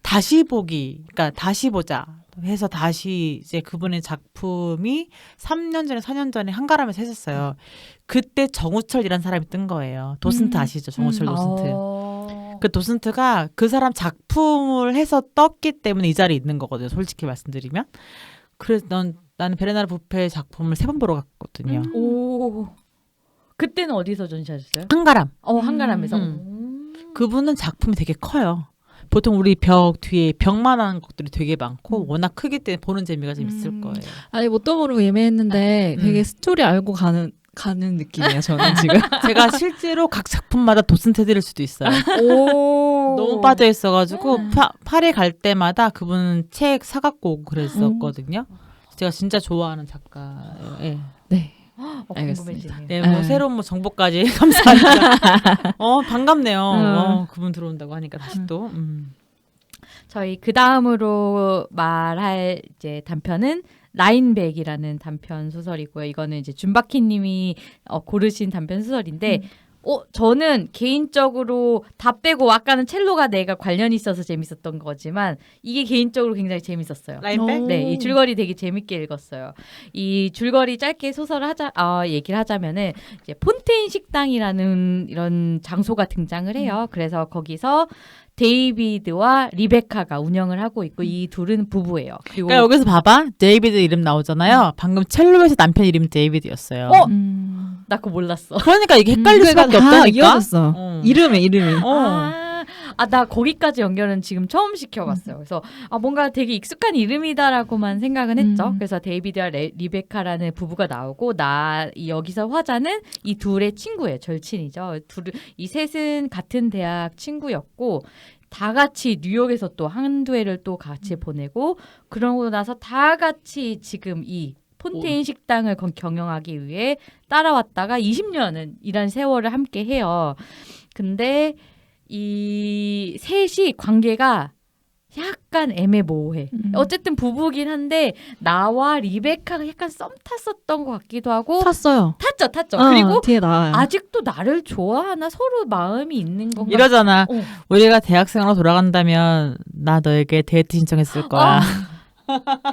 다시 그러니까 다시 보자 해서 다시 이제 그분의 작품이 3년 전에 4년 전에 한가람에서 했었어요. 그때 정우철이라는 사람이 뜬 거예요. 도슨트 아시죠? 정우철 도슨트. 그 도슨트가 그 사람 작품을 해서 떴기 때문에 이 자리에 있는 거거든요. 솔직히 말씀드리면. 그래서 나는 베르나르 부페 작품을 3번 보러 갔거든요. 오. 그때는 어디서 전시하셨어요? 한가람. 한가람에서. 그분은 작품이 되게 커요. 보통 우리 벽 뒤에 벽만한 것들이 되게 많고 워낙 크기 때문에 보는 재미가 좀 있을 거예요. 아니 뭣도 모르고 예매했는데 되게 스토리 알고 가는 느낌이에요. 저는 지금. 제가 실제로 각 작품마다 도슨트 해드릴 수도 있어요. 오. 너무 빠져 있어가지고 파리 갈 때마다 그분 책 사갖고 오고 그랬었거든요. 제가 진짜 좋아하는 작가예요. 예. 네. 알겠습니다. 네, 뭐 새로운 뭐 정보까지 감사합니다. 반갑네요. 그분 들어온다고 하니까 다시 또. 저희 그 다음으로 말할 이제 단편은 라인백이라는 단편 소설이고요. 이거는 이제 준바키님이 고르신 단편 소설인데, 저는 개인적으로 다 빼고 아까는 첼로가 내가 관련이 있어서 재밌었던 거지만 이게 개인적으로 굉장히 재밌었어요. 라인백? 네, 이 줄거리 되게 재밌게 읽었어요. 이 줄거리 짧게 소설을 얘기를 하자면은 이제 폰테인 식당이라는 이런 장소가 등장을 해요. 그래서 거기서 데이비드와 리베카가 운영을 하고 있고 이 둘은 부부예요. 그리고 그러니까 여기서 봐봐. 데이비드 이름 나오잖아요. 방금 첼로에서 남편 이름이 데이비드였어요. 나 그거 몰랐어. 그러니까 이게 헷갈릴 수밖에 다 없다니까. 이어졌어. 이름이. 나 거기까지 연결은 지금 처음 시켜봤어요. 그래서 뭔가 되게 익숙한 이름이다라고만 생각은 했죠. 그래서 데이비드와 리베카라는 부부가 나오고 여기서 화자는 이 둘의 친구예요. 절친이죠. 이 셋은 같은 대학 친구였고 다 같이 뉴욕에서 또 한두 해를 또 같이 보내고 그러고 나서 다 같이 지금 이 폰테인 식당을 경영하기 위해 따라왔다가 20년은 이란 세월을 함께 해요. 근데 이 셋이 관계가 약간 애매모호해. 어쨌든 부부긴 한데 나와 리베카가 약간 썸 탔었던 것 같기도 하고 탔어요. 탔죠. 그리고 뒤에 나와요. 아직도 나를 좋아하나 서로 마음이 있는 건가? 이러잖아. 우리가 대학생으로 돌아간다면 나 너에게 데이트 신청했을 거야.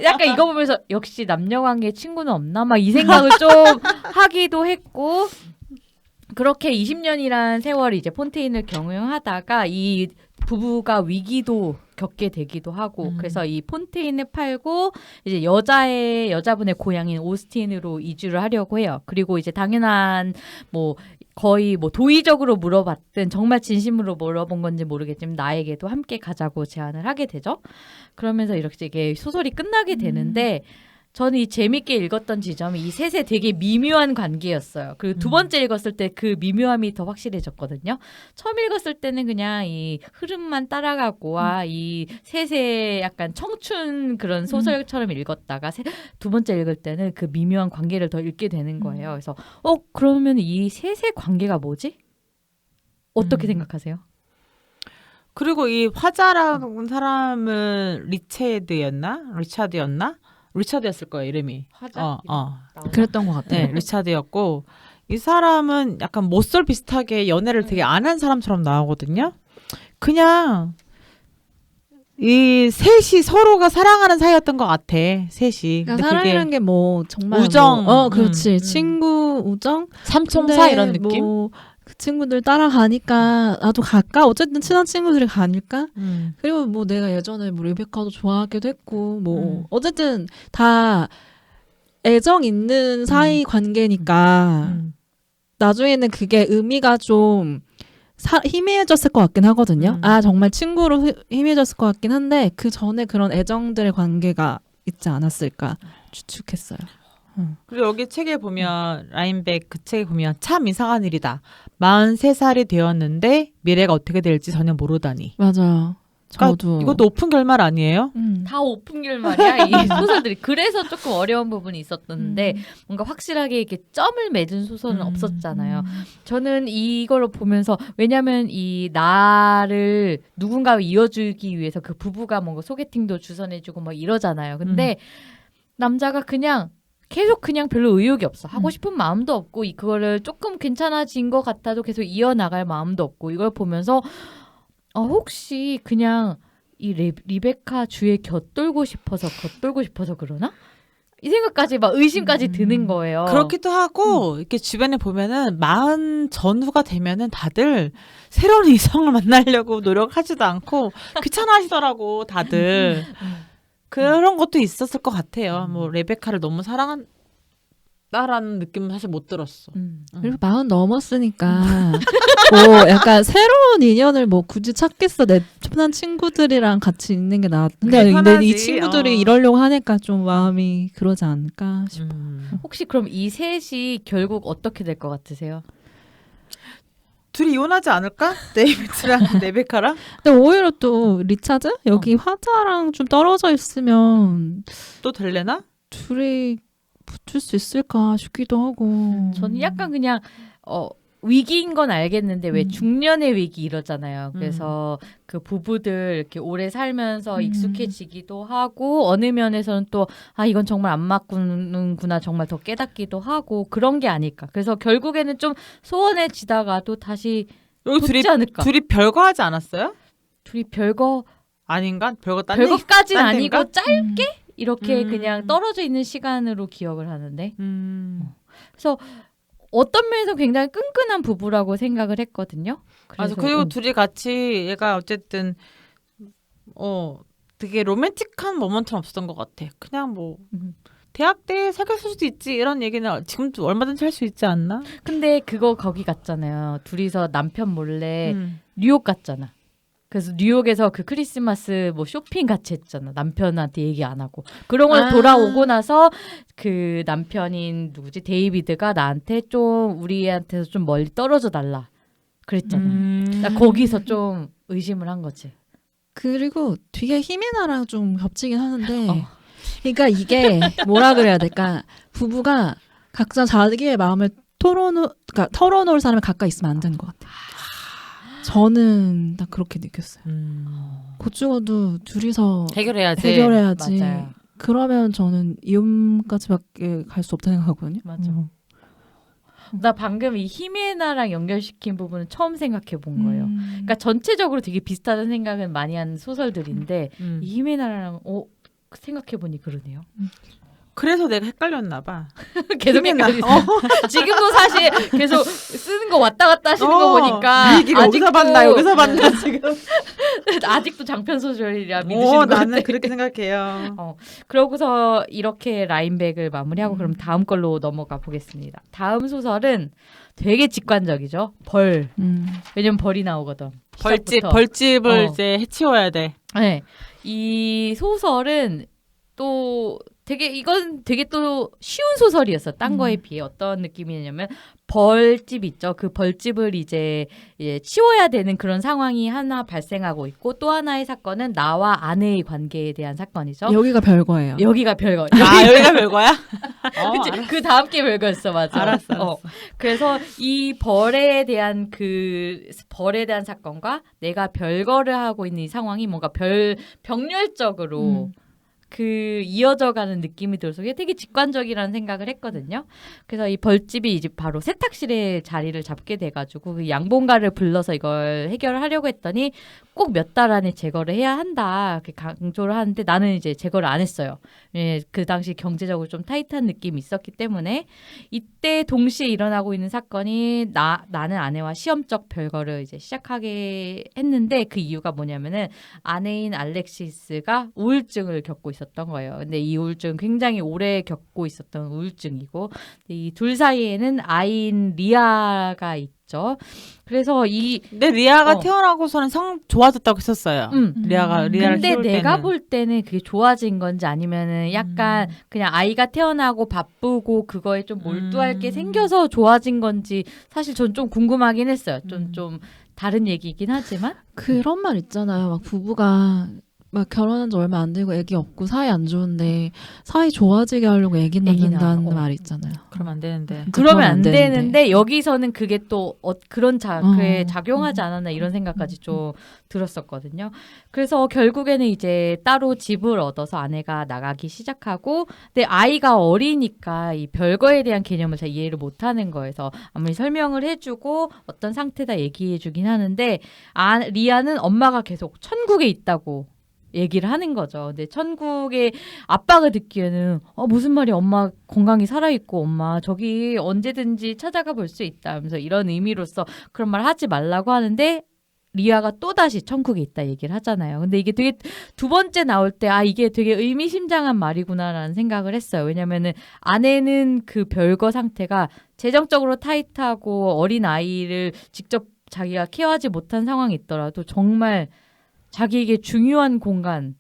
약간 이거 보면서 역시 남녀관계 친구는 없나 막 이 생각을 좀 하기도 했고 그렇게 20년이란 세월이 이제 폰테인을 경영하다가 이 부부가 위기도 겪게 되기도 하고 그래서 이 폰테인을 팔고 이제 여자분의 고향인 오스틴으로 이주를 하려고 해요. 그리고 이제 당연한 거의 도의적으로 물어봤든 정말 진심으로 물어본 건지 모르겠지만 나에게도 함께 가자고 제안을 하게 되죠. 그러면서 이렇게 이게 소설이 끝나게 되는데 저는 이 재밌게 읽었던 지점이 이 셋의 되게 미묘한 관계였어요. 그리고 두 번째 읽었을 때 그 미묘함이 더 확실해졌거든요. 처음 읽었을 때는 그냥 이 흐름만 따라가고 이 셋의 약간 청춘 그런 소설처럼 읽었다가 두 번째 읽을 때는 그 미묘한 관계를 더 읽게 되는 거예요. 그래서 그러면 이 셋의 관계가 뭐지? 어떻게 생각하세요? 그리고 이 화자라는 사람은 리차드였나? 리차드였을 거예요, 이름이. 화자? 그랬던 것 같아요. 네, 리차드였고 이 사람은 약간 모쏠 비슷하게 연애를 되게 안 한 사람처럼 나오거든요. 그냥 이 셋이 서로가 사랑하는 사이였던 것 같아. 셋이. 그러니까 사랑이란 게 뭐 정말 우정. 그렇지. 친구 우정, 삼총사 이런 근데 느낌. 뭐 그 친구들 따라가니까 나도 갈까? 어쨌든 친한 친구들이 가니까. 그리고 뭐 내가 예전에 뭐 리베카도 좋아하기도 했고 뭐 어쨌든 다 애정 있는 사이 관계니까 나중에는 그게 의미가 좀 희미해졌을 것 같긴 하거든요. 정말 친구로 희미해졌을 것 같긴 한데 그 전에 그런 애정들의 관계가 있지 않았을까 추측했어요. 그리고 여기 책에 보면 라인백 그 책에 보면 참 이상한 일이다. 43살이 되었는데 미래가 어떻게 될지 전혀 모르다니. 맞아요. 그러니까 저도 이것도 오픈 결말 아니에요? 다 오픈 결말이야 이 소설들이. 그래서 조금 어려운 부분이 있었는데 뭔가 확실하게 이렇게 점을 맺은 소설은 없었잖아요. 저는 이걸로 보면서 왜냐하면 이 나를 누군가와 이어주기 위해서 그 부부가 뭔가 소개팅도 주선해주고 막 이러잖아요. 근데 남자가 그냥 계속 그냥 별로 의욕이 없어. 하고 싶은 마음도 없고 그거를 조금 괜찮아진 것 같아도 계속 이어나갈 마음도 없고 이걸 보면서 혹시 그냥 이 리베카 주에 곁돌고 싶어서 그러나? 이 생각까지 막 의심까지 드는 거예요. 그렇기도 하고 이렇게 주변에 보면은 40 전후가 되면은 다들 새로운 이성을 만나려고 노력하지도 않고 귀찮아하시더라고 다들. 그런 것도 있었을 것 같아요. 뭐 레베카를 너무 사랑한다라는 느낌은 사실 못 들었어. 그리고 40 넘었으니까 뭐 약간 새로운 인연을 뭐 굳이 찾겠어. 내 친한 친구들이랑 같이 있는 게 나았. 근데 이 친구들이 이러려고 하니까 좀 마음이 그러지 않을까 싶어. 혹시 그럼 이 셋이 결국 어떻게 될 것 같으세요? 둘이 이혼하지 않을까? 데이비드랑 레베카랑? 근데 오히려 또 리차드? 여기 화자랑 좀 떨어져 있으면 또 될래나? 둘이 붙을 수 있을까 싶기도 하고. 저는 약간 그냥 위기인 건 알겠는데 왜 중년의 위기 이러잖아요. 그래서 그 부부들 이렇게 오래 살면서 익숙해지기도 하고 어느 면에서는 또 이건 정말 안 맞구나 정말 더 깨닫기도 하고 그런 게 아닐까. 그래서 결국에는 좀 소원해지다가도 다시 여기 붙지 않을까. 둘이 별거 하지 않았어요? 둘이 별거 아닌가? 별거까지는 딴 아니고 데인가? 짧게 이렇게 그냥 떨어져 있는 시간으로 기억을 하는데 그래서 어떤 면에서 굉장히 끈끈한 부부라고 생각을 했거든요. 맞아. 그리고 둘이 같이 얘가 어쨌든 되게 로맨틱한 모먼트는 없었던 것 같아. 그냥 뭐 대학 때 사귀었을 수도 있지 이런 얘기는 지금도 얼마든지 할 수 있지 않나? 근데 그거 거기 갔잖아요. 둘이서 남편 몰래 뉴욕 갔잖아. 그래서 뉴욕에서 그 크리스마스 뭐 쇼핑 같이 했잖아. 남편한테 얘기 안 하고. 그런 걸 돌아오고 나서 그 남편인 누구지? 데이비드가 나한테 좀 우리한테서 좀 멀리 떨어져 달라. 그랬잖아. 나 거기서 좀 의심을 한 거지. 그리고 뒤에 힘의 나랑 좀 겹치긴 하는데 그러니까 이게 뭐라 그래야 될까? 부부가 각자 자기의 마음을 털어놓을 사람이 가까이 있으면 안 되는 것 같아. 저는 딱 그렇게 느꼈어요. 곧 죽어도 둘이서 해결해야지. 맞아요. 그러면 저는 이혼까지밖에 갈 수 없다고 생각하거든요. 맞아. 나 방금 이 힘의 나랑 연결시킨 부분은 처음 생각해 본 거예요. 그러니까 전체적으로 되게 비슷하다는 생각은 많이 한 소설들인데 이 힘의 나라랑 생각해 보니 그러네요. 그래서 내가 헷갈렸나 봐. 계속 헷갈리죠. 지금도 사실 계속 쓰는 거 왔다 갔다 하시는 거 보니까 이 여기서 봤나 지금. 아직도 장편 소설이라 믿으시는 것 같아요. 나는 그렇게 생각해요. 그러고서 이렇게 라인백을 마무리하고 그럼 다음 걸로 넘어가 보겠습니다. 다음 소설은 되게 직관적이죠. 벌. 왜냐면 벌이 나오거든. 시작부터. 벌집을 이제 해치워야 돼. 네. 이 소설은 또 이건 되게 또 쉬운 소설이었어. 딴 거에 비해 어떤 느낌이냐면 벌집 있죠. 그 벌집을 이제 치워야 되는 그런 상황이 하나 발생하고 있고 또 하나의 사건은 나와 아내의 관계에 대한 사건이죠. 여기가 별거예요. 여기가 별거. 여기가 별거야? 그치? 그 다음 게 별거였어, 맞아. 알았어. 그래서 이 벌에 대한 사건과 내가 별거를 하고 있는 이 상황이 뭔가 병렬적으로 이어져가는 느낌이 들어서 이게 되게 직관적이라는 생각을 했거든요. 그래서 이 벌집이 이제 바로 세탁실에 자리를 잡게 돼가지고 그 양봉가를 불러서 이걸 해결하려고 했더니 꼭 몇 달 안에 제거를 해야 한다 이렇게 강조를 하는데 나는 이제 제거를 안 했어요. 그 당시 경제적으로 좀 타이트한 느낌이 있었기 때문에 이때 동시에 일어나고 있는 사건이 나는 아내와 시험적 별거를 이제 시작하게 했는데 그 이유가 뭐냐면은 아내인 알렉시스가 우울증을 겪고 있었던 거예요. 근데 이 우울증은 굉장히 오래 겪고 있었던 우울증이고 이 둘 사이에는 아이인 리아가 있죠. 그래서 근데 리아가 태어나고서는 좋아졌다고 했었어요. 리아를 근데 키울 내가 때는. 볼 때는 그게 좋아진 건지 아니면은 약간 그냥 아이가 태어나고 바쁘고 그거에 좀 몰두할 게 생겨서 좋아진 건지 사실 전 좀 궁금하긴 했어요. 좀 다른 얘기이긴 하지만 그런 말 있잖아요. 막 부부가 막 결혼한 지 얼마 안 되고 애기 없고 사이 안 좋은데 사이 좋아지게 하려고 애기 낳는다는 말 있잖아요. 그러면 안 되는데. 그러면 안 되는데 여기서는 그게 또 그런 그에 어. 작용하지 않았나 이런 생각까지 좀 들었었거든요. 그래서 결국에는 이제 따로 집을 얻어서 아내가 나가기 시작하고 근데 아이가 어리니까 이 별거에 대한 개념을 잘 이해를 못하는 거여서 아무리 설명을 해주고 어떤 상태다 얘기해주긴 하는데 리아는 엄마가 계속 천국에 있다고 얘기를 하는 거죠. 근데 천국의 아빠가 듣기에는 무슨 말이야 엄마 건강히 살아있고 엄마 저기 언제든지 찾아가 볼 수 있다 하면서 이런 의미로서 그런 말 하지 말라고 하는데 리아가 또다시 천국에 있다 얘기를 하잖아요. 근데 이게 되게 두 번째 나올 때 이게 되게 의미심장한 말이구나라는 생각을 했어요. 왜냐면은 아내는 그 별거 상태가 재정적으로 타이트하고 어린 아이를 직접 자기가 케어하지 못한 상황이 있더라도 정말 자기에게 중요한 공간,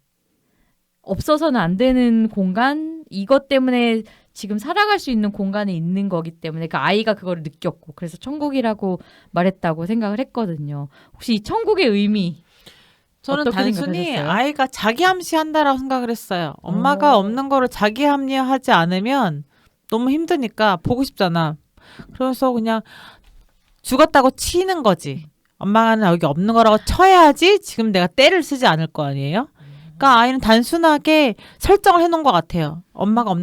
없어서는 안 되는 공간, 이것 때문에 지금 살아갈 수 있는 공간에 있는 거기 때문에 그 아이가 그걸 느꼈고 그래서 천국이라고 말했다고 생각을 했거든요. 혹시 이 천국의 의미 저는 어떻게 단순히 생각하셨어요? 아이가 자기 암시한다라고 생각을 했어요. 엄마가 없는 거를 자기 합리화하지 않으면 너무 힘드니까 보고 싶잖아. 그래서 그냥 죽었다고 치는 거지. 엄마는 여기 없는 거라고 쳐야지 지금 내가 때를 쓰지 않을 거 아니에요? 그러니까 아이는 단순하게 설정을 해놓은 것 같아요. 엄마가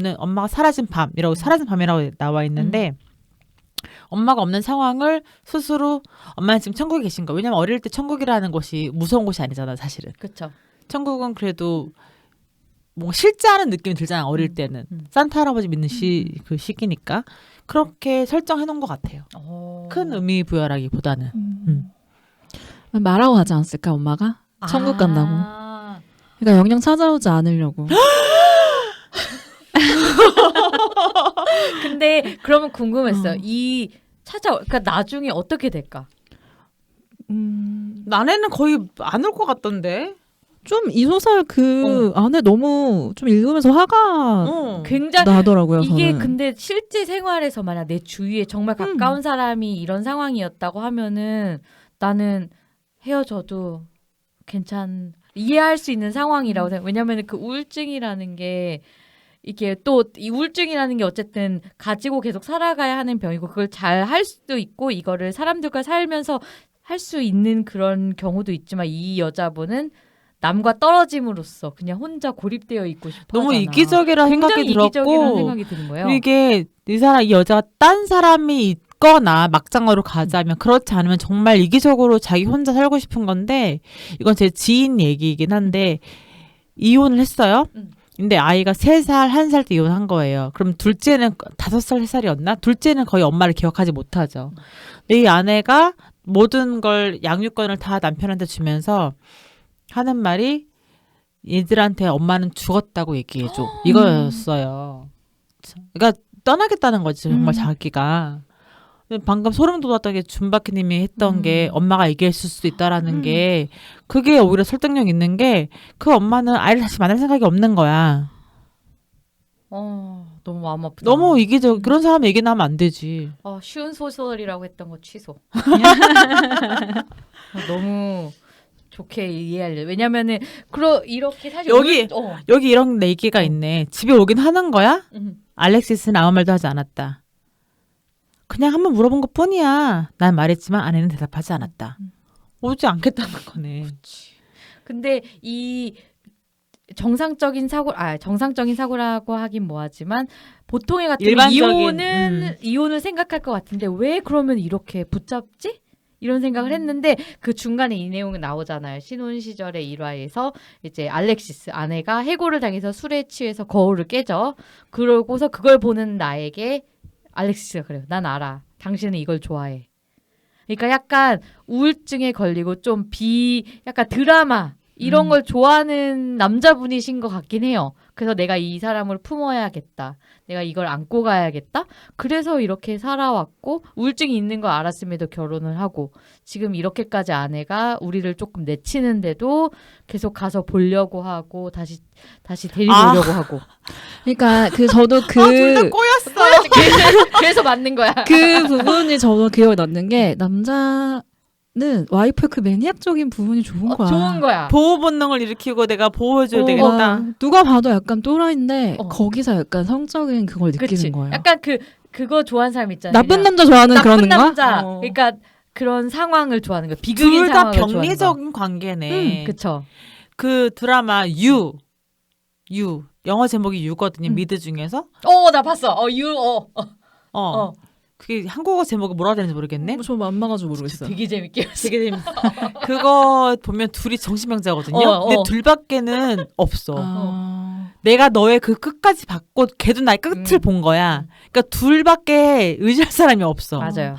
사라진 밤이라고 사라진 밤이라고 나와 있는데 엄마가 없는 상황을 스스로 엄마는 지금 천국에 계신 거야. 왜냐면 어릴 때 천국이라는 곳이 무서운 곳이 아니잖아 사실은. 그렇죠. 천국은 그래도 뭔가 실제하는 느낌이 들잖아 어릴 때는. 산타 할아버지 믿는 그 시기니까 그렇게 설정해놓은 것 같아요. 큰 의미 부여라기보다는. 말하고 가지 않았을까 엄마가? 천국 간다고. 그러니까 영영 찾아오지 않으려고. 근데 그러면 궁금했어요. 그러니까 나중에 어떻게 될까? 나네는 거의 안 올 것 같던데. 좀 이 소설 안에 너무 좀 읽으면서 화가 굉장히 나더라고요. 이게 저는. 근데 실제 생활에서 만약 내 주위에 정말 가까운 사람이 이런 상황이었다고 하면은 나는 헤어져도 이해할 수 있는 상황이라고 생각. 왜냐면 그 우울증이라는 게 이게 또 이 우울증이라는 게 어쨌든 가지고 계속 살아가야 하는 병이고 그걸 잘 할 수도 있고 이거를 사람들과 살면서 할 수 있는 그런 경우도 있지만 이 여자분은 남과 떨어짐으로써 그냥 혼자 고립되어 있고 싶어. 너무 이기적이라는 생각이 들었고 생각이 드는 거예요. 이게 이 여자가 딴 사람이 있거나 막장으로 가자면 그렇지 않으면 정말 이기적으로 자기 혼자 살고 싶은 건데 이건 제 지인 얘기이긴 한데 이혼을 했어요. 근데 아이가 3살, 1살 때 이혼한 거예요. 그럼 둘째는 5살, 3살이었나? 둘째는 거의 엄마를 기억하지 못하죠. 근데 이 아내가 모든 걸 양육권을 다 남편한테 주면서 하는 말이 얘들한테 엄마는 죽었다고 얘기해줘. 이거였어요. 그러니까 떠나겠다는 거지 정말 자기가. 방금 소름 돋았던 게 준바키님이 했던 게 엄마가 얘기했을 수도 있다라는 게 그게 오히려 설득력 있는 게 그 엄마는 아이를 다시 만날 생각이 없는 거야. 너무 마음 아프다. 너무 이기적 그런 사람 얘기는 하면 안 되지. 쉬운 소설이라고 했던 거 취소. 너무 좋게 이해하려. 왜냐면은 이렇게 사실 여기 이런 얘기가 있네. 집에 오긴 하는 거야? 알렉시스는 아무 말도 하지 않았다. 그냥 한번 물어본 것 뿐이야. 난 말했지만 아내는 대답하지 않았다. 오지 않겠다는 거네. 근데 이 정상적인 사고라고 하긴 뭐하지만 보통의 같은 이혼을 생각할 것 같은데 왜 그러면 이렇게 붙잡지? 이런 생각을 했는데 그 중간에 이 내용은 나오잖아요. 신혼 시절의 일화에서 이제 알렉시스 아내가 해고를 당해서 술에 취해서 거울을 깨져. 그러고서 그걸 보는 나에게 알렉시스가 그래요. 난 알아. 당신은 이걸 좋아해. 그러니까 약간 우울증에 걸리고 좀 약간 드라마 이런 걸 좋아하는 남자분이신 것 같긴 해요. 그래서 내가 이 사람을 품어야겠다. 내가 이걸 안고 가야겠다. 그래서 이렇게 살아왔고 우울증이 있는 걸 알았음에도 결혼을 하고 지금 이렇게까지 아내가 우리를 조금 내치는데도 계속 가서 보려고 하고 다시 데리고 오려고 하고. 그러니까 저도 둘 다 꼬였어. 그래서 맞는 거야. 그 부분이 저도 기억에 남는 게 남자는 와이프의 그 매니악적인 부분이 좋은 거야. 좋은 거야. 보호 본능을 일으키고 내가 보호해줘야 되겠다. 누가 봐도 약간 또라이인데 거기서 약간 성적인 그걸 느끼는 그치. 거예요. 약간 그거 좋아하는 사람 있잖아요. 나쁜 남자 좋아하는 그런 나쁜 거? 남자. 그러니까 그런 상황을 좋아하는 거야. 비극인 둘 다 상황을 좋아하는 병리적인 관계네. 그쵸. 그 드라마 유 영어 제목이 유거든요. 미드 중에서. 나 봤어. 그게 한국어 제목이 뭐라 되는지 모르겠네. 저 안 봐가지고 모르겠어요. 되게 재밌게 봤어. 되게 재밌어. 그거 보면 둘이 정신병자거든요. 근데 둘밖에는 없어. 내가 너의 그 끝까지 봤고 걔도 나의 끝을 본 거야. 그러니까 둘밖에 의지할 사람이 없어. 맞아요.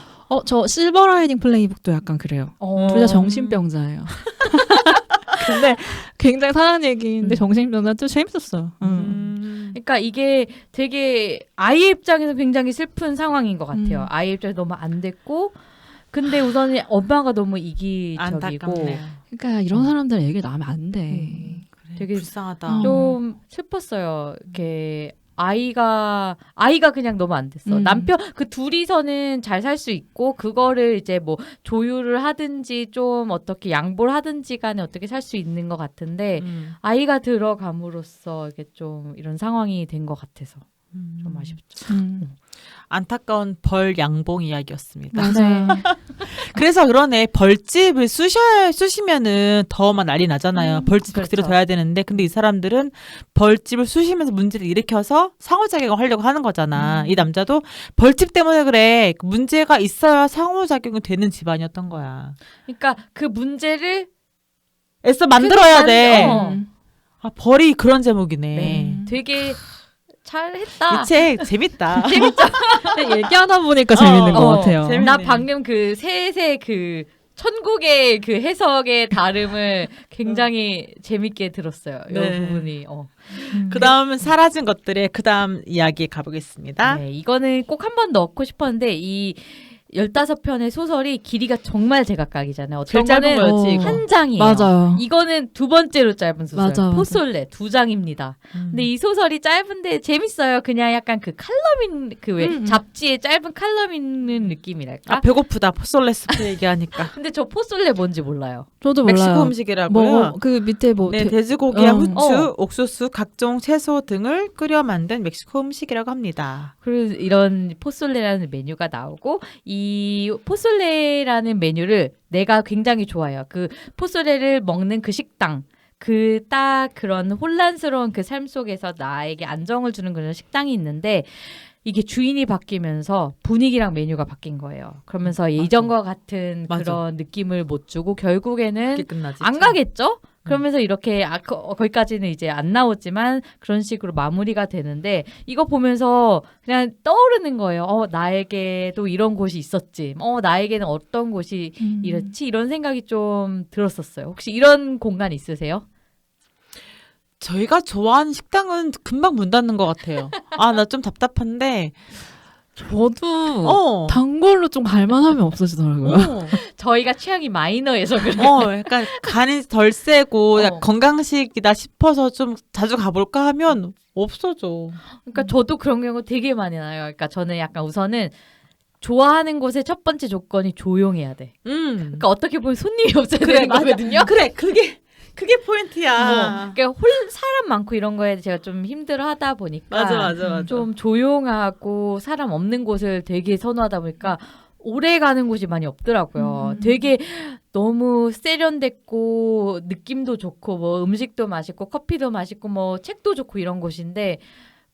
저 실버 라이딩 플레이북도 약간 그래요. 둘 다 정신병자예요. 근데 굉장히 사랑 얘기인데 정신병자 또 재밌었어요. 그러니까 이게 되게 아이 입장에서 굉장히 슬픈 상황인 것 같아요. 아이 입장에서 너무 안 됐고 근데 우선 엄마가 너무 이기적이고 안타깝네요. 그러니까 이런 사람들 얘기를 나오면 안 돼. 그래, 되게 불쌍하다. 좀 슬펐어요. 이렇게 아이가 그냥 너무 안 됐어. 남편 그 둘이서는 잘 살 수 있고 그거를 이제 뭐 조율을 하든지 좀 어떻게 양보를 하든지 간에 어떻게 살 수 있는 것 같은데 아이가 들어감으로써 이게 좀 이런 상황이 된 것 같아서 좀 아쉽죠. 안타까운 벌 양봉 이야기였습니다. 맞아요. 그래서 그러네. 벌집을 쑤시면은 더만 난리 나잖아요. 벌집 그렇죠. 그대로 둬야 되는데 근데 이 사람들은 벌집을 쑤시면서 문제를 일으켜서 상호작용을 하려고 하는 거잖아. 이 남자도 벌집 때문에 그래. 문제가 있어야 상호작용이 되는 집안이었던 거야. 그러니까 그 문제를 애써 만들어야 돼. 벌이 그런 제목이네. 네. 되게 잘했다. 이 책 재밌다. 얘기하다 보니까 재밌는 것 같아요. 재밌네. 나 방금 그 셋의 그 천국의 그 해석의 다름을 굉장히 재밌게 들었어요. 이 네. 부분이. 그 다음은 사라진 것들의 그 다음 이야기 가보겠습니다. 네, 이거는 꼭 한 번 넣고 싶었는데 이 15편의 소설이 길이가 정말 제각각이잖아요. 어떤 제일 짧은 거는 거였지, 이거. 한 장이에요. 맞아요. 이거는 두 번째로 짧은 소설. 맞아. 포솔레 2장입니다. 근데 이 소설이 짧은데 재밌어요. 그냥 약간 그 칼럼 그 왜 잡지에 짧은 칼럼 있는 느낌이랄까? 배고프다. 포솔레스프 얘기하니까. 근데 저 포솔레 뭔지 몰라요. 저도 몰라요. 멕시코 음식이라고요. 그 밑에 네, 돼지고기와 후추, 어. 옥수수, 각종 채소 등을 끓여 만든 멕시코 음식이라고 합니다. 그래서 이런 포솔레라는 메뉴가 나오고 이 포솔레라는 메뉴를 내가 굉장히 좋아해요. 그 포솔레를 먹는 그 식당. 그 딱 그런 혼란스러운 그 삶 속에서 나에게 안정을 주는 그런 식당이 있는데 이게 주인이 바뀌면서 분위기랑 메뉴가 바뀐 거예요. 그러면서 예전과 같은 맞아. 그런 느낌을 못 주고 결국에는 그게 끝나지. 안 가겠죠? 그러면서 이렇게 거기까지는 이제 안 나오지만 그런 식으로 마무리가 되는데 이거 보면서 그냥 떠오르는 거예요. 나에게도 이런 곳이 있었지. 나에게는 어떤 곳이 이렇지 이런 생각이 좀 들었었어요. 혹시 이런 공간 있으세요? 저희가 좋아하는 식당은 금방 문 닫는 것 같아요. 나 좀 답답한데 저도 단 걸로 좀 갈만함이 없어지더라고요. 저희가 취향이 마이너해서 그래. 약간 간이 덜 세고 약간 어. 건강식이다 싶어서 좀 자주 가볼까 하면 없어져. 그러니까 저도 그런 경우 되게 많이 나요. 그러니까 저는 약간 우선은 좋아하는 곳의 첫 번째 조건이 조용해야 돼. 그러니까 어떻게 보면 손님이 없어야 되는 거거든요. 그래, 그게 포인트야. 그러니까 사람 많고 이런 거에 제가 좀 힘들어하다 보니까 맞아. 좀 조용하고 사람 없는 곳을 되게 선호하다 보니까 오래 가는 곳이 많이 없더라고요. 되게 너무 세련됐고 느낌도 좋고 뭐 음식도 맛있고 커피도 맛있고 뭐 책도 좋고 이런 곳인데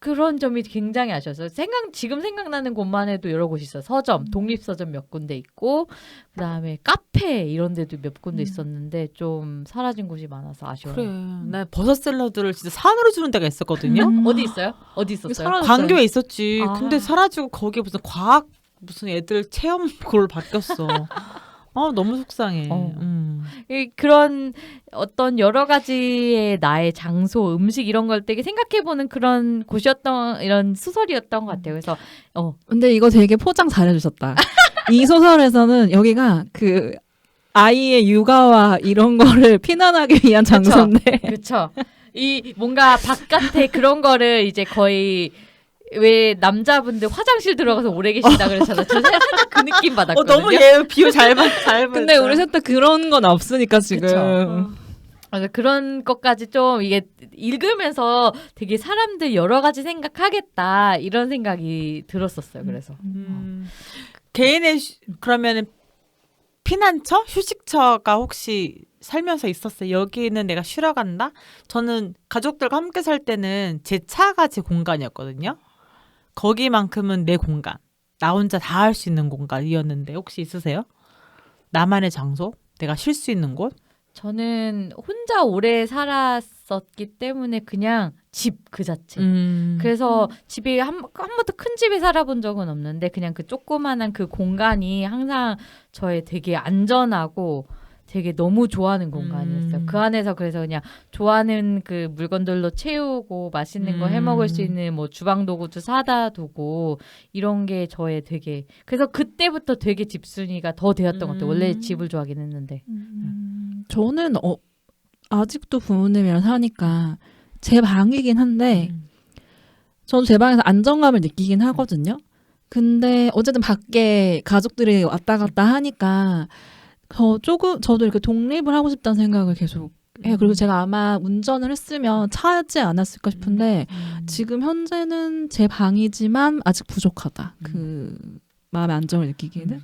그런 점이 굉장히 아쉬웠어요. 지금 생각나는 곳만 해도 여러 곳이 있어요. 서점, 독립서점 몇 군데 있고 그다음에 카페 이런 데도 몇 군데 있었는데 좀 사라진 곳이 많아서 아쉬워요. 그래, 나 버섯 샐러드를 진짜 산으로 주는 데가 있었거든요. 어디 있어요? 어디 있었어요? 사라졌어요. 광교에 있었지. 아. 근데 사라지고 거기에 무슨 과학 무슨 애들 체험 그걸로 바뀌었어. 너무 속상해. 그런 어떤 여러 가지의 나의 장소, 음식 이런 걸 되게 생각해보는 그런 곳이었던 이런 소설이었던 것 같아요. 그래서 근데 이거 되게 포장 잘해주셨다. 이 소설에서는 여기가 그 아이의 육아와 이런 거를 피난하기 위한 장소인데. 그렇죠. 이 뭔가 바깥에 그런 거를 이제 거의 왜 남자분들 화장실 들어가서 오래 계신다 그랬잖아. 저 살짝 그 느낌 받았거든요. 너무 얘 비유 잘 근데 우리 셋 다 그런 건 없으니까 지금. 그쵸. 맞아, 그런 것까지 좀 이게 읽으면서 되게 사람들 여러 가지 생각하겠다 이런 생각이 들었었어요. 그래서 개인의 그러면은 피난처, 휴식처가 혹시 살면서 있었어요? 여기는 내가 쉬러 간다? 저는 가족들과 함께 살 때는 제 차가 제 공간이었거든요. 거기만큼은 내 공간, 나 혼자 다 할 수 있는 공간이었는데 혹시 있으세요? 나만의 장소? 내가 쉴 수 있는 곳? 저는 혼자 오래 살았었기 때문에 그냥 집 그 자체. 그래서 집에 한 번도 큰 집에 살아본 적은 없는데 그냥 그 조그만한 그 공간이 항상 저의 되게 안전하고 되게 너무 좋아하는 공간이었어요. 그 안에서 그래서 그냥 좋아하는 그 물건들로 채우고 맛있는 거 해 먹을 수 있는 뭐 주방 도구도 사다 두고 이런 게 저의 되게 그래서 그때부터 되게 집순이가 더 되었던 것 같아요. 원래 집을 좋아하긴 했는데. 저는 아직도 부모님이랑 사니까 제 방이긴 한데 저는 제 방에서 안정감을 느끼긴 하거든요. 근데 어쨌든 밖에 가족들이 왔다 갔다 하니까 저도 이렇게 독립을 하고 싶다는 생각을 계속 해요. 그리고 제가 아마 운전을 했으면 차지 않았을까 싶은데 지금 현재는 제 방이지만 아직 부족하다. 그 마음의 안정을 느끼기에는.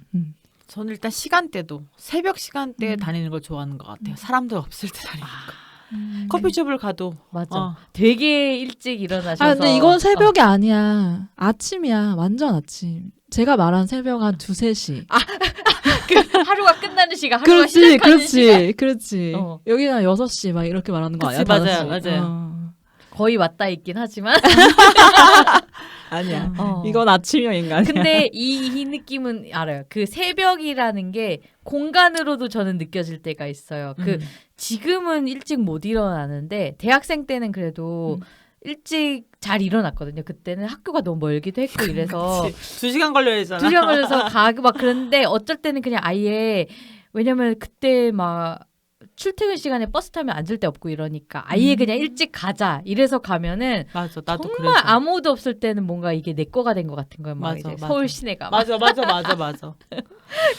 저는 일단 시간대도 새벽 시간대에 다니는 걸 좋아하는 것 같아요. 사람들 없을 때 다니는 거. 커피숍을 가도 맞아. 되게 일찍 일어나셔서. 근데 이건 새벽이 아니야. 아침이야. 완전 아침. 제가 말한 새벽 한 2, 3시. 그 하루가 끝나는 시간, 하루가 시작하는 시간. 그렇지. 여기는 6시 막 이렇게 말하는 거 아니야? 맞아요. 거의 맞닿아 있긴 하지만. 아니야. 이건 아침형 인간이야. 근데 이 느낌은 알아요. 그 새벽이라는 게 공간으로도 저는 느껴질 때가 있어요. 지금은 일찍 못 일어나는데 대학생 때는 그래도 일찍 잘 일어났거든요. 그때는 학교가 너무 멀기도 했고 이래서 2시간 걸려야 되잖아. 2시간 걸려서 가고 막 그런데 어쩔 때는 그냥 아예 왜냐면 그때 막 출퇴근 시간에 버스 타면 앉을 데 없고 이러니까 아예 그냥 일찍 가자 이래서 가면은 맞아, 나도 정말 그래서. 아무도 없을 때는 뭔가 이게 내 거가 된 것 같은 거예요. 막 이제 서울 시내가 맞아.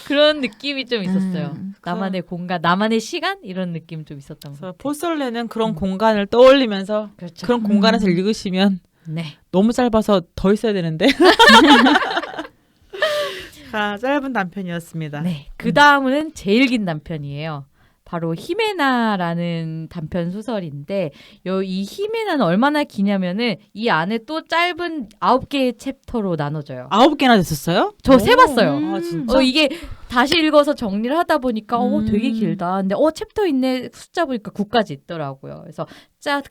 그런 느낌이 좀 있었어요. 나만의 공간, 나만의 시간 이런 느낌 좀 있었던 것 같아요. 포솔레는 그런 공간을 떠올리면서 그렇죠. 그런 공간에서 읽으시면 네. 너무 짧아서 더 있어야 되는데. 짧은 단편이었습니다. 네. 그 다음은 제일 긴 단편이에요. 바로 히메나라는 단편 소설인데 이 히메나는 얼마나 기냐면은 이 안에 또 짧은 9개의 챕터로 나눠져요. 9개나 됐었어요? 저 세봤어요. 아, 진짜? 이게 다시 읽어서 정리를 하다 보니까 되게 길다. 근데 챕터 있네 숫자 보니까 9까지 있더라고요. 그래서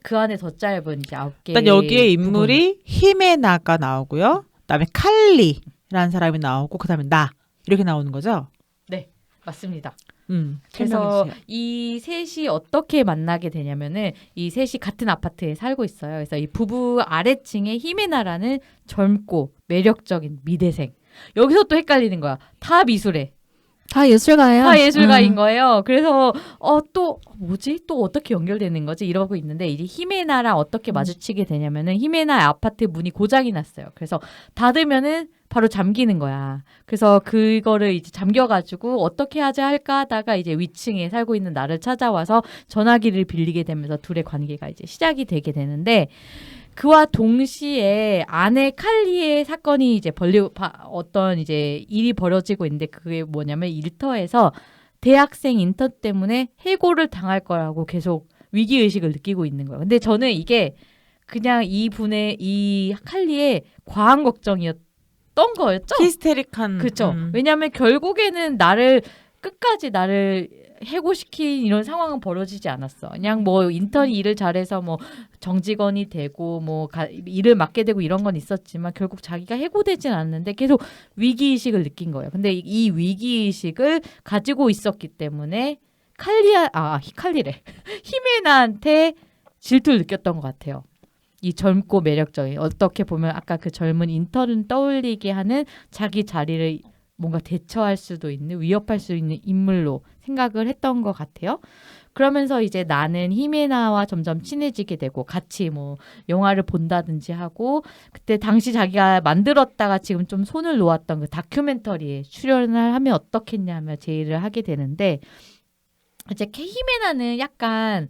그 안에 더 짧은 이제 9개. 일단 여기에 인물이 히메나가 나오고요. 그다음에 칼리라는 사람이 나오고 그다음에 나 이렇게 나오는 거죠? 네, 맞습니다. 그래서 설명해주세요. 이 셋이 어떻게 만나게 되냐면은 이 셋이 같은 아파트에 살고 있어요. 그래서 이 부부 아래층에 히메나라는 젊고 매력적인 미대생. 여기서 또 헷갈리는 거야. 다 미술해. 다 예술가예요. 다 예술가인 거예요. 그래서 또 뭐지? 또 어떻게 연결되는 거지? 이러고 있는데 이제 히메나랑 어떻게 마주치게 되냐면은 히메나 아파트 문이 고장이 났어요. 그래서 닫으면은 바로 잠기는 거야. 그래서 그거를 이제 잠겨가지고 어떻게 하자 할까 하다가 이제 위층에 살고 있는 나를 찾아와서 전화기를 빌리게 되면서 둘의 관계가 이제 시작이 되게 되는데 그와 동시에 아내 칼리의 사건이 이제 어떤 이제 일이 벌어지고 있는데 그게 뭐냐면 일터에서 대학생 인턴 때문에 해고를 당할 거라고 계속 위기의식을 느끼고 있는 거예요. 근데 저는 이게 그냥 이 칼리의 과한 걱정이었던 거였죠. 히스테릭한. 그렇죠. 왜냐하면 결국에는 끝까지 나를 해고시킨 이런 상황은 벌어지지 않았어. 그냥 뭐 인턴이 일을 잘해서 뭐 정직원이 되고 뭐 일을 맡게 되고 이런 건 있었지만 결국 자기가 해고되진 않았는데 계속 위기의식을 느낀 거예요. 근데 이 위기의식을 가지고 있었기 때문에 칼리래. 히메나한테 질투를 느꼈던 것 같아요. 이 젊고 매력적인 어떻게 보면 아까 그 젊은 인턴을 떠올리게 하는 자기 자리를 뭔가 대처할 수도 있는 위협할 수 있는 인물로 생각을 했던 것 같아요. 그러면서 이제 나는 히메나와 점점 친해지게 되고 같이 뭐 영화를 본다든지 하고 그때 당시 자기가 만들었다가 지금 좀 손을 놓았던 그 다큐멘터리에 출연을 하면 어떻겠냐며 제의를 하게 되는데 이제 히메나는 약간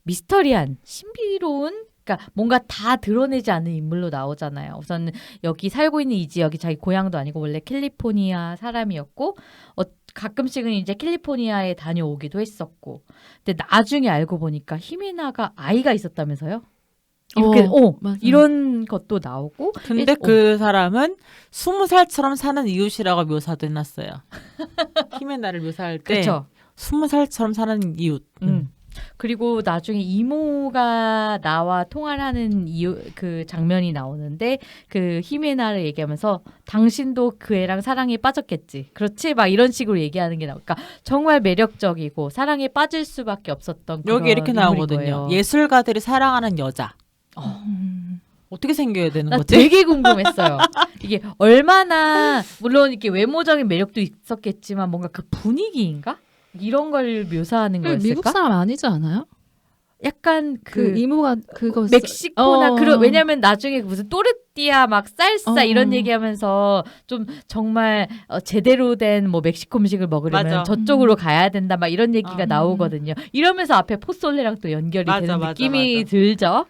미스터리한 신비로운 그러니까 뭔가 다 드러내지 않는 인물로 나오잖아요. 우선 여기 살고 있는 이 지역이 자기 고향도 아니고 원래 캘리포니아 사람이었고 가끔씩은 이제 캘리포니아에 다녀오기도 했었고 근데 나중에 알고 보니까 히메나가 아이가 있었다면서요? 이렇게 맞아요. 이런 것도 나오고 근데 그 사람은 20살처럼 사는 이웃이라고 묘사도 해놨어요. 히메나를 묘사할 때 그렇죠. 20살처럼 사는 이웃. 그리고 나중에 이모가 나와 통화를 하는 그 장면이 나오는데 그 히메나를 얘기하면서 당신도 그 애랑 사랑에 빠졌겠지. 그렇지? 막 이런 식으로 얘기하는 게 나오니까 정말 매력적이고 사랑에 빠질 수밖에 없었던 그런 여기 이렇게 인물인 나오거든요. 거예요. 예술가들이 사랑하는 여자. 어떻게 생겨야 되는 나 거지? 되게 궁금했어요. 이게 얼마나 물론 이렇게 외모적인 매력도 있었겠지만 뭔가 그 분위기인가? 이런 걸 묘사하는 거였을까? 미국 사람 아니지 않아요? 약간 그 이모가 그거 멕시코나 왜냐면 나중에 무슨 또르띠아 막 쌀사 이런 얘기하면서 좀 정말 제대로 된 뭐 멕시코 음식을 먹으려면 맞아. 저쪽으로 가야 된다 막 이런 얘기가 나오거든요. 이러면서 앞에 포솔레랑 또 연결이 되는 느낌이 들죠.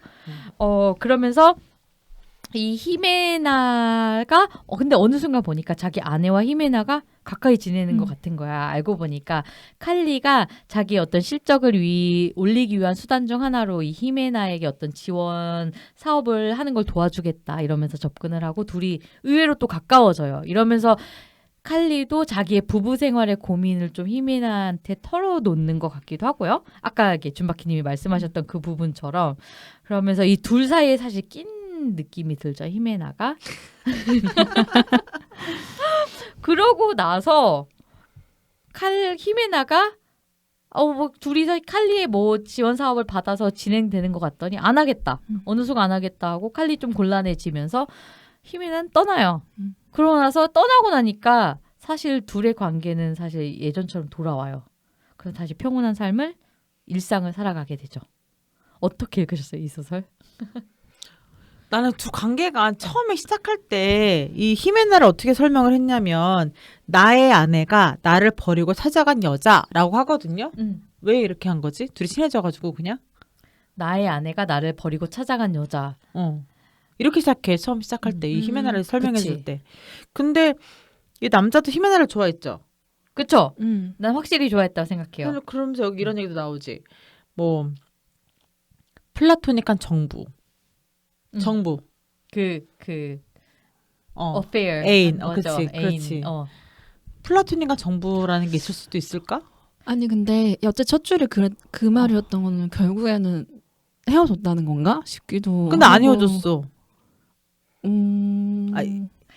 그러면서 이 히메나가 근데 어느 순간 보니까 자기 아내와 히메나가 가까이 지내는 것 같은 거야. 알고 보니까 칼리가 자기 어떤 실적을 올리기 위한 수단 중 하나로 이 히메나에게 어떤 지원 사업을 하는 걸 도와주겠다 이러면서 접근을 하고 둘이 의외로 또 가까워져요. 이러면서 칼리도 자기의 부부 생활의 고민을 좀 히메나한테 털어놓는 것 같기도 하고요. 아까 이렇게 준바키님이 말씀하셨던 그 부분처럼 그러면서 이 둘 사이에 사실 낀 느낌이 들죠. 히메나가. 그러고 나서 히메나가 뭐 둘이서 칼리의 뭐 지원 사업을 받아서 진행되는 것 같더니 안 하겠다. 어느 순간 안 하겠다 하고 칼리 좀 곤란해지면서 히메나는 떠나요. 그러고 나서 떠나고 나니까 사실 둘의 관계는 사실 예전처럼 돌아와요. 그래서 다시 평온한 삶을 일상을 살아가게 되죠. 어떻게 읽으셨어요, 이 소설? 나는 두 관계가 처음에 시작할 때 이 히메나를 어떻게 설명을 했냐면 나의 아내가 나를 버리고 찾아간 여자라고 하거든요. 왜 이렇게 한 거지? 둘이 친해져가지고 그냥? 나의 아내가 나를 버리고 찾아간 여자. 이렇게 시작해. 처음 시작할 때 이 히메나를 설명해 줄 그치. 때. 근데 이 남자도 히메나를 좋아했죠. 그쵸? 난 확실히 좋아했다고 생각해요. 그러면서 여기 이런 얘기도 나오지. 뭐 플라토닉한 정부. 정부. affair. 애인. 맞아. 그렇지. 애인. 그렇지. 플라토닉한 정부라는 게 있을 수도 있을까? 아니 근데 여태 첫 줄에 그 말이었던 거는 결국에는 헤어졌다는 건가 싶기도 근데 안 하고. 헤어졌어.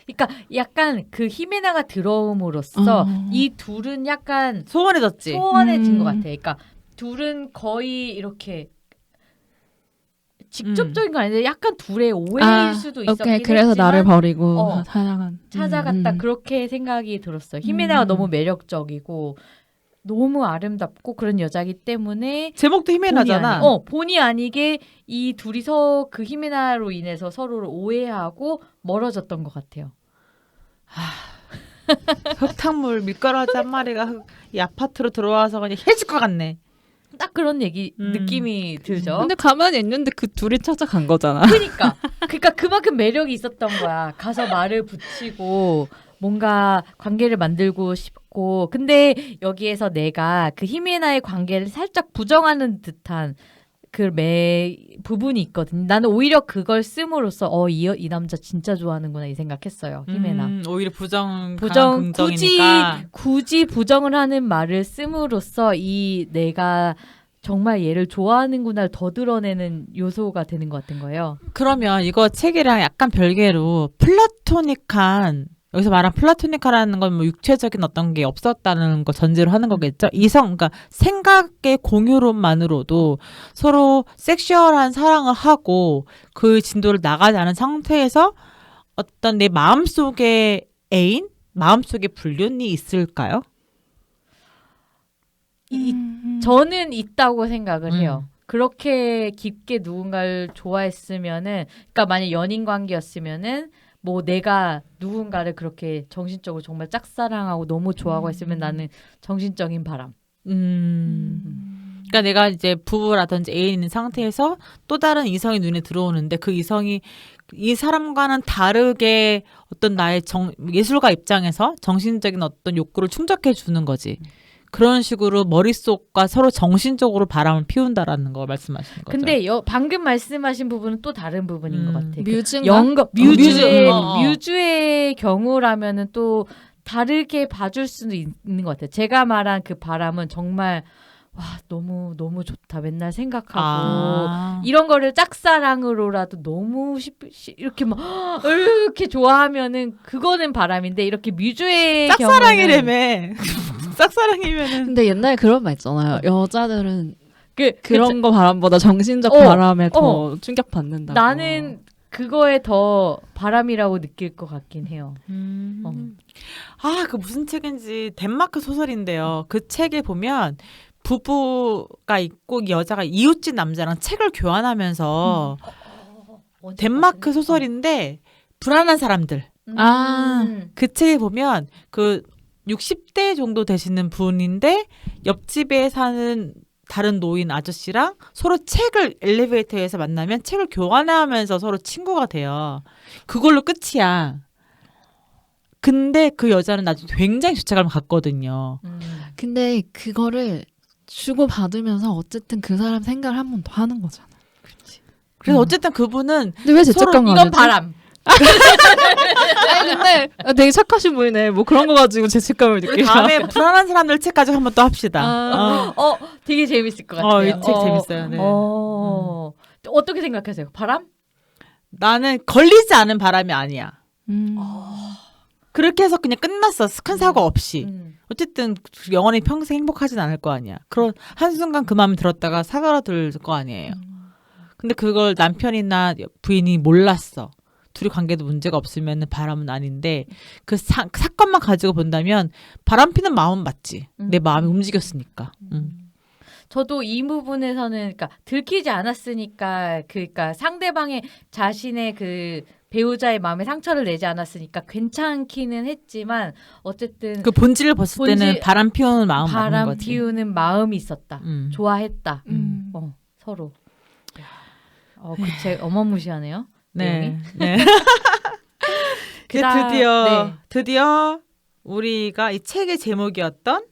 그러니까 약간 그 히메나가 들어옴으로써 어. 이 둘은 약간 소원해졌지. 소원해진 것 같아. 그러니까 둘은 거의 이렇게 직접적인 건 아닌데 약간 둘의 오해일 수도 있었긴 오케이. 그래서 했지만 나를 버리고 어. 찾아간. 찾아갔다 그렇게 생각이 들었어요. 히메나가 너무 매력적이고 너무 아름답고 그런 여자기 때문에 제목도 히메나잖아. 본의 아니게 이 둘이서 그 히메나로 인해서 서로를 오해하고 멀어졌던 것 같아요. 흙탕물 밀가루하지 한 마리가 이 아파트로 들어와서 그냥 해질 것 같네. 딱 그런 얘기 느낌이 들죠. 근데 가만히 있는데 그 둘이 찾아간 거잖아. 그러니까 그만큼 매력이 있었던 거야. 가서 말을 붙이고 뭔가 관계를 만들고 싶고 근데 여기에서 내가 그 히메나의 관계를 살짝 부정하는 듯한 그 부분이 있거든. 나는 오히려 그걸 씀으로써 이 남자 진짜 좋아하는구나 이 생각했어요. 히메나. 오히려 부정 굳이 긍정이니까. 부정을 하는 말을 씀으로써 이 내가 정말 얘를 좋아하는구나를 더 드러내는 요소가 되는 것 같은 거예요. 그러면 이거 책이랑 약간 별개로 플라토닉한 여기서 말한 플라토닉하라는 건 뭐 육체적인 어떤 게 없었다는 거 전제로 하는 거겠죠. 그러니까 생각의 공유로만으로도 서로 섹슈얼한 사랑을 하고 그 진도를 나가지 않은 상태에서 어떤 내 마음속에 애인, 마음속에 불륜이 있을까요? 저는 있다고 생각을 해요. 그렇게 깊게 누군가를 좋아했으면은, 그러니까 만약 연인 관계였으면은 뭐 내가 누군가를 그렇게 정신적으로 정말 짝사랑하고 너무 좋아하고 했으면 나는 정신적인 바람. 그러니까 내가 이제 부부라든지 애인 있는 상태에서 또 다른 이성이 눈에 들어오는데 그 이성이 이 사람과는 다르게 어떤 나의 예술가 입장에서 정신적인 어떤 욕구를 충족해 주는 거지. 그런 식으로 머릿속과 서로 정신적으로 바람을 피운다라는 거 말씀하시는 거죠. 근데 방금 말씀하신 부분은 또 다른 부분인 것 같아요. 뮤즈인가? 뮤즈의 경우라면은 또 다르게 봐줄 수도 있는 것 같아요. 제가 말한 그 바람은 정말 와 너무 좋다. 맨날 생각하고 이런 거를 짝사랑으로라도 너무 이렇게 막 이렇게 좋아하면 그거는 바람인데 이렇게 뮤즈의 짝사랑이라며. 짝사랑이면은. 근데 옛날에 그런 말 있잖아요. 여자들은 그런 거 바람보다 정신적 바람에 더 충격받는다고. 나는 그거에 더 바람이라고 느낄 것 같긴 해요. 그 무슨 책인지 덴마크 소설인데요. 그 책에 보면 부부가 있고 여자가 이웃집 남자랑 책을 교환하면서 덴마크 소설인데 불안한 사람들. 그 책에 보면 그 60대 정도 되시는 분인데 옆집에 사는 다른 노인 아저씨랑 서로 책을 엘리베이터에서 만나면 책을 교환하면서 서로 친구가 돼요. 그걸로 끝이야. 근데 그 여자는 나중에 굉장히 죄책감을 갖거든요. 근데 그거를 주고 받으면서 어쨌든 그 사람 생각을 한 번 더 하는 거잖아. 그래서 어쨌든 그분은 근데 왜 죄책감 가지지? 이건 바람. 아니 근데 되게 착하신 분이네. 뭐 그런 거 가지고 죄책감을 느끼나. 다음에 불안한 사람들 책 가지고 한번 또 합시다. 되게 재밌을 것 같아요. 이 책 재밌어요. 네. 어떻게 생각하세요? 바람? 나는 걸리지 않은 바람이 아니야. 그렇게 해서 그냥 끝났어. 큰 사고 없이. 어쨌든 영원히 평생 행복하진 않을 거 아니야. 그런 한순간 그 마음이 들었다가 사그라들 거 아니에요. 근데 그걸 남편이나 부인이 몰랐어. 둘이 관계도 문제가 없으면 바람은 아닌데 그 사건만 가지고 본다면 바람 피는 마음은 맞지. 내 마음이 움직였으니까. 저도 이 부분에서는 그러니까 들키지 않았으니까 그러니까 상대방의 자신의 그 배우자의 마음에 상처를 내지 않았으니까 괜찮기는 했지만 어쨌든 그 본질을 봤을 때는 바람 피우는 마음 맞는 바람 거지. 피우는 마음이 있었다. 좋아했다. 서로. 그 책 어마무시하네요. 네. 네. 그다음, 드디어 우리가 이 책의 제목이었던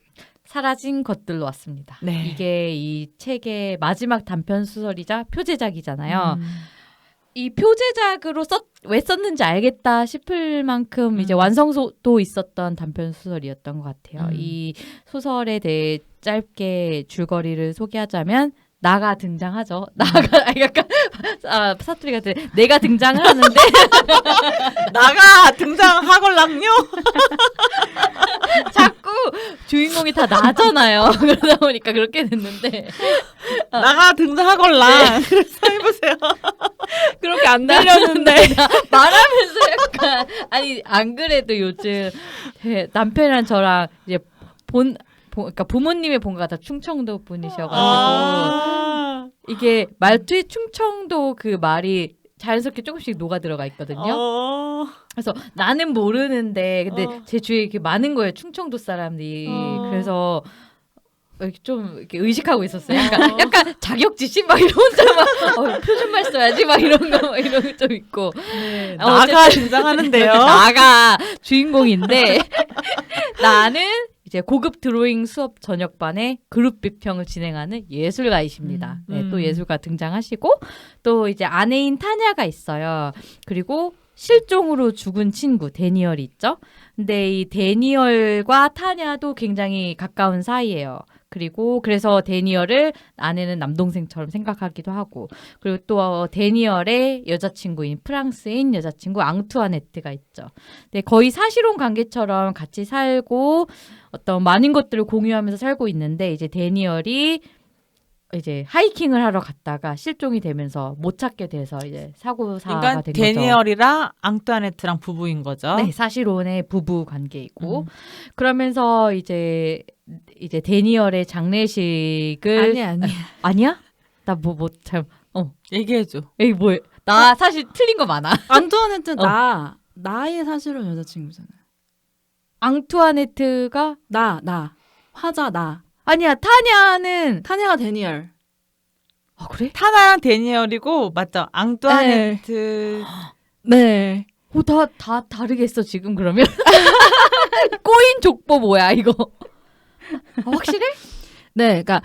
사라진 것들로 왔습니다. 네. 이게 이 책의 마지막 단편 소설이자 표제작이잖아요. 이 표제작으로 왜 썼는지 알겠다 싶을 만큼 이제 완성도도 있었던 단편 소설이었던 것 같아요. 이 소설에 대해 짧게 줄거리를 소개하자면 나가 등장하죠. 약간 사투리 같은 내가 등장을 하는데 나가 등장하걸랑요. 자꾸 주인공이 다 나잖아요. 그러다 보니까 그렇게 됐는데 나가 등장하걸랑. 그래서 해보세요. 그렇게 안 들렸는데. 말하면서 약간 아니 안 그래도 요즘 남편이랑 저랑 이제 그러니까 부모님의 본가가 다 충청도 분이셔가지고 이게 말투에 충청도 그 말이 자연스럽게 조금씩 녹아 들어가 있거든요. 그래서 나는 모르는데 근데 제 주위에 이렇게 많은 거예요. 충청도 사람들이. 그래서 이렇게 좀 이렇게 의식하고 있었어요. 약간 자격지심 막 이런 혼자 막 표준말 써야지 막 이런 거 막 이런 거 좀 있고. 네, 나가 등장하는데요. 나가 주인공인데 나는 이제 고급 드로잉 수업 저녁반에 그룹 비평을 진행하는 예술가이십니다. 네, 또 예술가 등장하시고 또 이제 아내인 타냐가 있어요. 그리고 실종으로 죽은 친구 데니얼이 있죠. 근데 이 데니얼과 타냐도 굉장히 가까운 사이예요. 그리고 그래서 데니얼을 아내는 남동생처럼 생각하기도 하고 그리고 또 데니얼의 여자친구인 프랑스인 여자친구 앙투아네트가 있죠. 근데 거의 사실혼 관계처럼 같이 살고 어떤 많은 것들을 공유하면서 살고 있는데 이제 데니얼이 이제 하이킹을 하러 갔다가 실종이 되면서 못 찾게 돼서 이제 사고사가 그러니까 된 거죠. 데니얼이랑 앙투아네트랑 부부인 거죠. 네, 사실혼의 부부 관계이고 그러면서 이제 데니얼의 장례식을 아니야? 나 참 얘기해줘. 에이 뭐 나 사실 틀린 거 많아. 안투아네트 나의 사실은 여자친구잖아요. 앙투아네트가 나 화자 나. 아니야. 타냐가 데니얼. 아 그래? 타나랑 데니얼이고 맞죠? 앙투아네트. 네. 다 다르겠어 지금 그러면. 꼬인 족보 뭐야 이거? 확실해? 네, 그러니까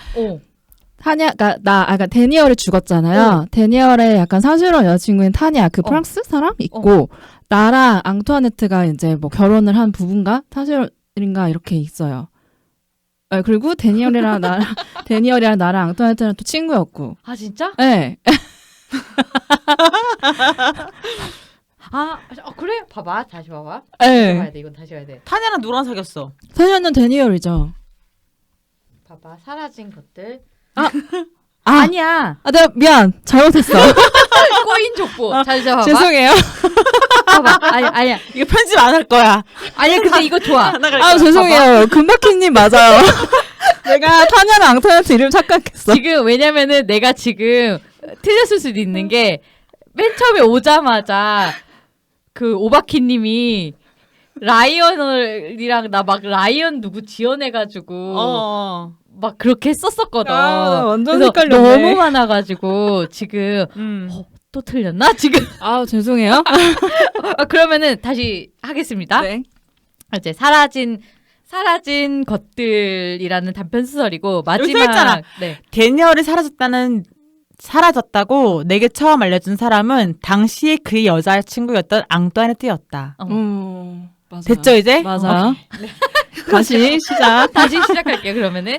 그러니까 데니얼이 죽었잖아요. 데니얼의 약간 사실혼 여자친구인 타냐, 그 프랑스 사람 있고 나랑 앙투아네트가 이제 뭐 결혼을 한 부부인가 사실인가 이렇게 있어요. 네, 그리고 데니얼이랑 나랑 앙투아네트랑 또 친구였고. 아 진짜? 네. 그래? 봐봐. 다시 봐봐. 네. 봐야 돼. 이건 다시 봐야 돼. 타냐랑 누구랑 사귀었어? 타냐는 데니얼이죠. 봐봐. 사라진 것들. 아니야. 아니야. 내가 미안. 잘못했어. 꼬인 족보. 다시 봐봐. 죄송해요. 봐봐. 아니야. 이거 편집 안 할 거야. 아니야. 근데 이거 좋아. 죄송해요. 금박희님 맞아요. 내가 타냐랑 앙투아네트 이름 착각했어. 지금 왜냐면은 내가 지금 틀렸을 수도 있는 게 맨 처음에 오자마자 그 오바키님이 라이언이랑 나 막 라이언 누구 지원해가지고 막 그렇게 썼었거든. 완전 그래서 헷갈렸네. 너무 많아가지고 지금 또 틀렸나 지금? 죄송해요. 그러면은 다시 하겠습니다. 네. 이제 사라진 것들이라는 단편 소설이고 마지막 있잖아. 데니얼이 사라졌다고 내게 처음 알려준 사람은 당시에 그의 여자친구였던 앙투아네트였다. 맞아. 됐죠 이제? 맞아. 다시 시작할게요. 그러면은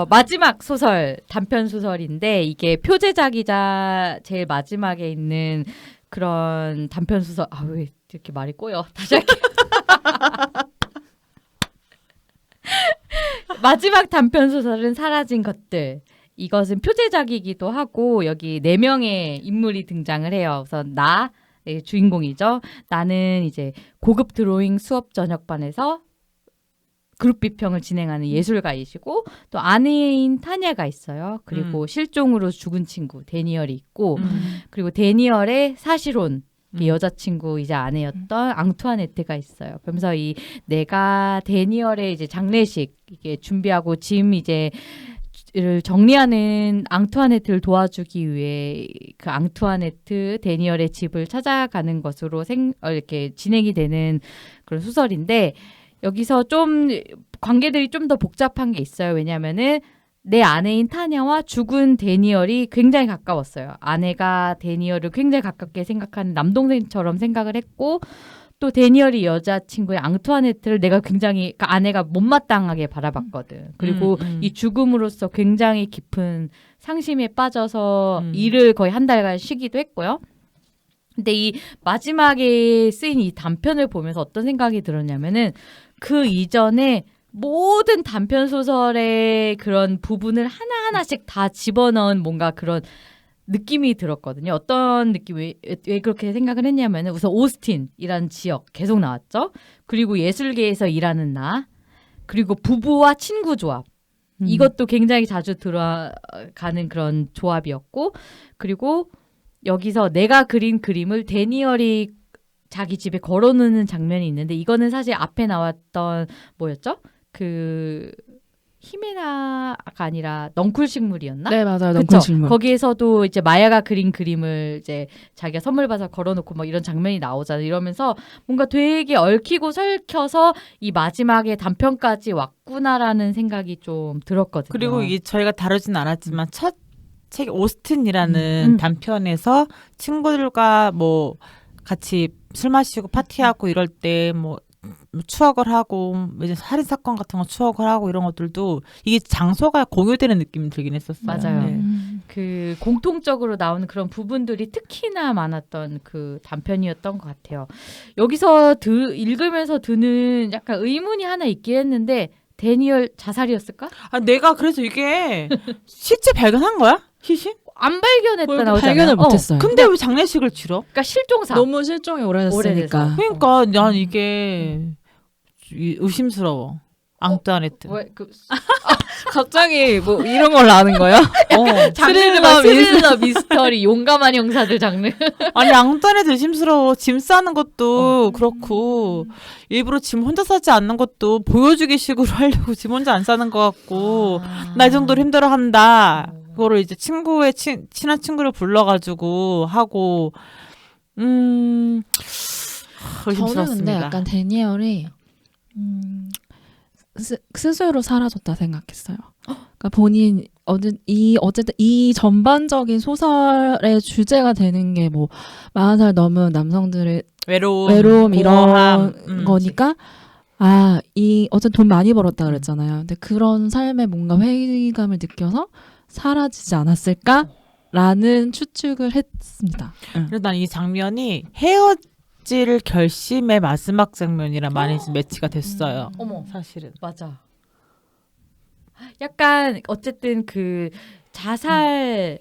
마지막 소설 단편 소설인데 이게 표제작이자 제일 마지막에 있는 그런 단편 소설. 왜 이렇게 말이 꼬여? 다시 할게요. 마지막 단편 소설은 사라진 것들. 이것은 표제작이기도 하고 여기 4명의 인물이 등장을 해요. 우선 주인공이죠. 나는 이제 고급 드로잉 수업 저녁반에서 그룹 비평을 진행하는 예술가이시고 또 아내인 타냐가 있어요. 그리고 실종으로 죽은 친구 데니얼이 있고 그리고 데니얼의 사실혼 여자친구이자 아내였던 앙투아네트가 있어요. 그러면서 내가 데니얼의 이제 장례식 이게 준비하고 짐 이제 를 정리하는 앙투아네트를 도와주기 위해 그 앙투아네트 데니얼의 집을 찾아가는 것으로 이렇게 진행이 되는 그런 소설인데 여기서 좀 관계들이 좀 더 복잡한 게 있어요. 왜냐하면은 내 아내인 타냐와 죽은 데니얼이 굉장히 가까웠어요. 아내가 데니얼을 굉장히 가깝게 생각하는 남동생처럼 생각을 했고 또 데니얼이 여자친구의 앙투아네트를 내가 굉장히 그러니까 아내가 못마땅하게 바라봤거든. 그리고 이 죽음으로써 굉장히 깊은 상심에 빠져서 일을 거의 한 달간 쉬기도 했고요. 근데 이 마지막에 쓰인 이 단편을 보면서 어떤 생각이 들었냐면은 그 이전에 모든 단편 소설의 그런 부분을 하나하나씩 다 집어넣은 뭔가 그런 느낌이 들었거든요. 어떤 느낌이 왜 그렇게 생각을 했냐면은 우선 오스틴이라는 지역 계속 나왔죠. 그리고 예술계에서 일하는 나, 그리고 부부와 친구 조합. 이것도 굉장히 자주 들어가는 그런 조합이었고, 그리고 여기서 내가 그린 그림을 데니얼이 자기 집에 걸어놓는 장면이 있는데 이거는 사실 앞에 나왔던 뭐였죠? 그 히메나가 아니라 넝쿨식물이었나? 네, 맞아요. 그쵸? 넝쿨식물. 거기에서도 이제 마야가 그린 그림을 이제 자기가 선물 받아서 걸어놓고 뭐 이런 장면이 나오잖아요. 이러면서 뭔가 되게 얽히고 설켜서 이 마지막에 단편까지 왔구나라는 생각이 좀 들었거든요. 그리고 이게 저희가 다루진 않았지만 첫 책 오스틴이라는 단편에서 친구들과 뭐 같이 술 마시고 파티하고 이럴 때 뭐 추억을 하고 이제 살인 사건 같은 거 추억을 하고 이런 것들도 이게 장소가 공유되는 느낌이 들긴 했었어요. 맞아요. 네. 그 공통적으로 나오는 그런 부분들이 특히나 많았던 그 단편이었던 것 같아요. 여기서 읽으면서 드는 약간 의문이 하나 있긴 했는데 데니얼 자살이었을까? 아 내가 그래서 이게 시체 발견한 거야? 시신? 안 발견했다 뭘 나오잖아요. 발견을 못했어요. 근데 왜 장례식을 치러? 그러니까 실종사. 너무 실종이 오래됐으니까. 그러니까 난 이게 의심스러워. 앙뚜아네트. 왜, 그, 갑자기 뭐 이런 걸 아는 거야? 스릴러 미스터리 용감한 형사들 장르. 아니 앙뚜아네트 의심스러워. 짐 싸는 것도 그렇고 일부러 짐 혼자 싸지 않는 것도 보여주기 식으로 하려고 짐 혼자 안 싸는 것 같고 나 이 정도로 힘들어한다. 그거를 이제 친구의 친한 친구를 불러가지고 하고 의심스럽습니다. 저는 근데 약간 데니얼이 스스로 사라졌다 생각했어요. 그러니까 본인 어쨌든 이 전반적인 소설의 주제가 되는 게 뭐 40살 넘은 남성들의 외로움 이런 거니까 어쨌든 돈 많이 벌었다 그랬잖아요. 근데 그런 삶에 뭔가 회의감을 느껴서 사라지지 않았을까라는 추측을 했습니다. 그래서 난 이 장면이 헤어질 결심의 마지막 장면이랑 많이 매치가 됐어요. 어머. 사실은. 맞아. 약간 어쨌든 그 자살일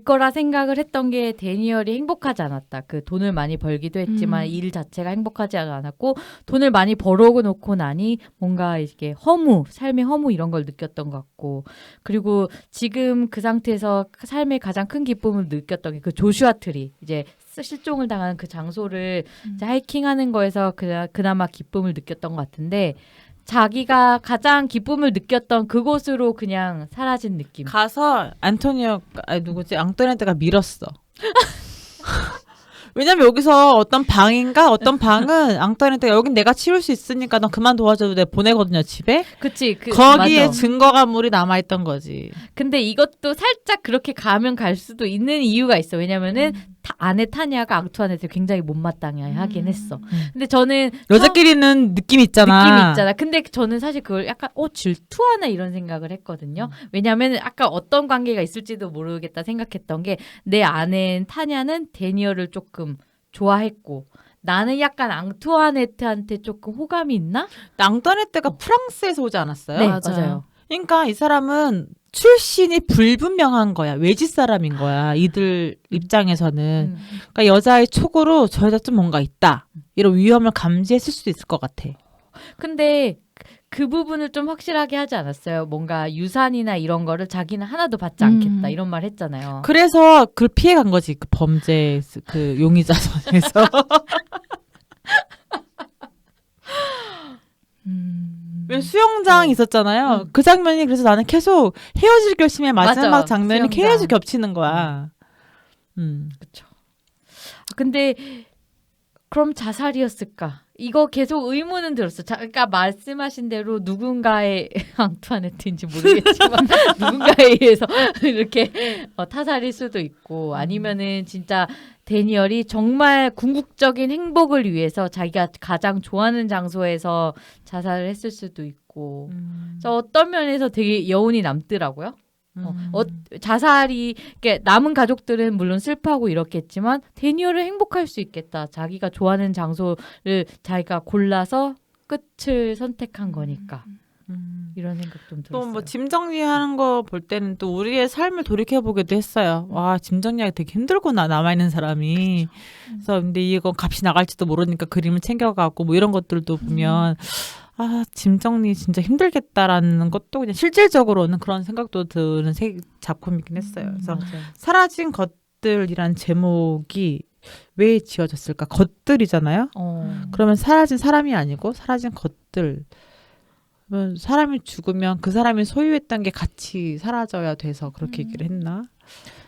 거라 생각을 했던 게 데니얼이 행복하지 않았다. 그 돈을 많이 벌기도 했지만 일 자체가 행복하지 않았고 돈을 많이 벌어놓고 나니 뭔가 이게 삶의 허무 이런 걸 느꼈던 것 같고 그리고 지금 그 상태에서 삶의 가장 큰 기쁨을 느꼈던 게 그 조슈아 트리 이제 실종을 당한 그 장소를 이제 하이킹하는 거에서 그나마 기쁨을 느꼈던 것 같은데 자기가 가장 기쁨을 느꼈던 그곳으로 그냥 사라진 느낌. 가서 앙토네트가 밀었어. 왜냐면 여기서 어떤 방은 앙토네트가 여긴 내가 치울 수 있으니까 넌 그만 도와줘도 내가 보내거든요 집에. 그치. 거기에 맞아. 증거가물이 남아있던 거지. 근데 이것도 살짝 그렇게 가면 갈 수도 있는 이유가 있어. 왜냐면은 아내 타냐가 앙투아네트를 굉장히 못마땅해 하긴 했어. 근데 저는 여자끼리는 느낌 있잖아. 느낌이 있잖아. 근데 저는 사실 그걸 약간 질투하나 이런 생각을 했거든요. 왜냐하면 아까 어떤 관계가 있을지도 모르겠다 생각했던 게 내 아내인 타냐는 데니얼을 조금 좋아했고 나는 약간 앙투아네트한테 조금 호감이 있나? 앙토네트가 프랑스에서 오지 않았어요? 네, 맞아요. 맞아요. 그러니까 이 사람은 출신이 불분명한 거야. 외지 사람인 거야. 이들 입장에서는. 그러니까 여자의 촉으로 저 여자 좀 뭔가 있다. 이런 위험을 감지했을 수도 있을 것 같아. 근데 그 부분을 좀 확실하게 하지 않았어요. 뭔가 유산이나 이런 거를 자기는 하나도 받지 않겠다 이런 말 했잖아요. 그래서 그걸 피해간 거지. 그 범죄 그 용의자선에서. 왜 수영장 있었잖아요. 그 장면이 그래서 나는 계속 헤어질 결심의 마지막 맞아, 장면이 수영장. 계속 겹치는 거야. 그렇죠. 근데 그럼 자살이었을까? 이거 계속 의문은 들었어. 그러니까 말씀하신 대로 누군가의 앙투아네트인지 모르겠지만 누군가에 의해서 이렇게 타살일 수도 있고 아니면은 진짜 데니얼이 정말 궁극적인 행복을 위해서 자기가 가장 좋아하는 장소에서 자살을 했을 수도 있고 그래서 어떤 면에서 되게 여운이 남더라고요. 자살이 남은 가족들은 물론 슬퍼하고 이렇겠지만 데니얼은 행복할 수 있겠다. 자기가 좋아하는 장소를 자기가 골라서 끝을 선택한 거니까 이런 생각 좀 들었어요. 또 뭐 짐 정리하는 거 볼 때는 또 우리의 삶을 돌이켜 보기도 했어요. 와, 짐 정리하기 되게 힘들구나 남아 있는 사람이. 그래서 근데 이거 값이 나갈지도 모르니까 그림을 챙겨가고 뭐 이런 것들도 보면. 짐 정리 진짜 힘들겠다라는 것도 그냥 실질적으로는 그런 생각도 드는 작품이긴 했어요. 그래서 사라진 것들이란 제목이 왜 지어졌을까? 것들이잖아요. 그러면 사라진 사람이 아니고 사라진 것들. 그러면 사람이 죽으면 그 사람이 소유했던 게 같이 사라져야 돼서 그렇게 얘기를 했나?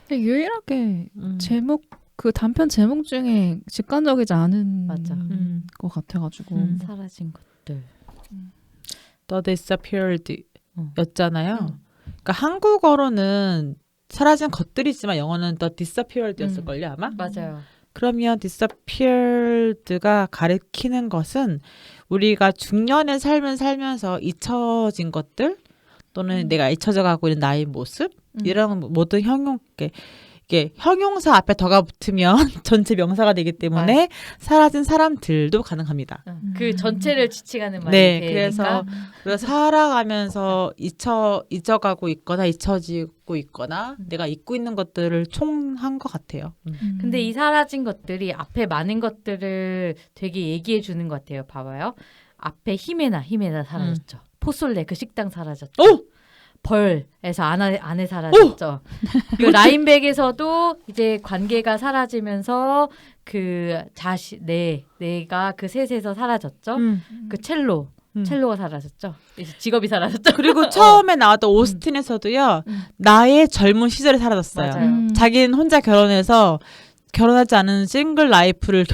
근데 유일하게 제목 그 단편 제목 중에 직관적이지 않은 맞아. 것 같아가지고 사라진 것들. The Disappeared 였잖아요. 그러니까 한국어로는 사라진 것들이지만 영어는 The Disappeared였을걸요 아마? 맞아요. 그러면 Disappeared가 가리키는 것은 우리가 중년의 삶을 살면서 잊혀진 것들 또는 내가 잊혀져 가고 있는 나의 모습 이런 모든 이게 형용사 앞에 더가 붙으면 전체 명사가 되기 때문에 사라진 사람들도 가능합니다. 그 전체를 지칭하는 말이 네, 되니까. 그래서 살아가면서 잊어가고 있거나 잊혀지고 있거나 내가 잊고 있는 것들을 총한 것 같아요. 근데 이 사라진 것들이 앞에 많은 것들을 되게 얘기해 주는 것 같아요. 봐봐요. 앞에 히메나 사라졌죠. 포솔레 그 식당 사라졌죠. 오! 벌에서 안에 사라졌죠. 그 라인백에서도 이제 관계가 사라지면서 그 내가 그 셋에서 사라졌죠. 그 첼로가 사라졌죠. 이제 직업이 사라졌죠. 그리고 처음에 나왔던 오스틴에서도요. 나의 젊은 시절이 사라졌어요. 맞아요. 자기는 혼자 결혼해서 결혼하지 않은 싱글 라이프를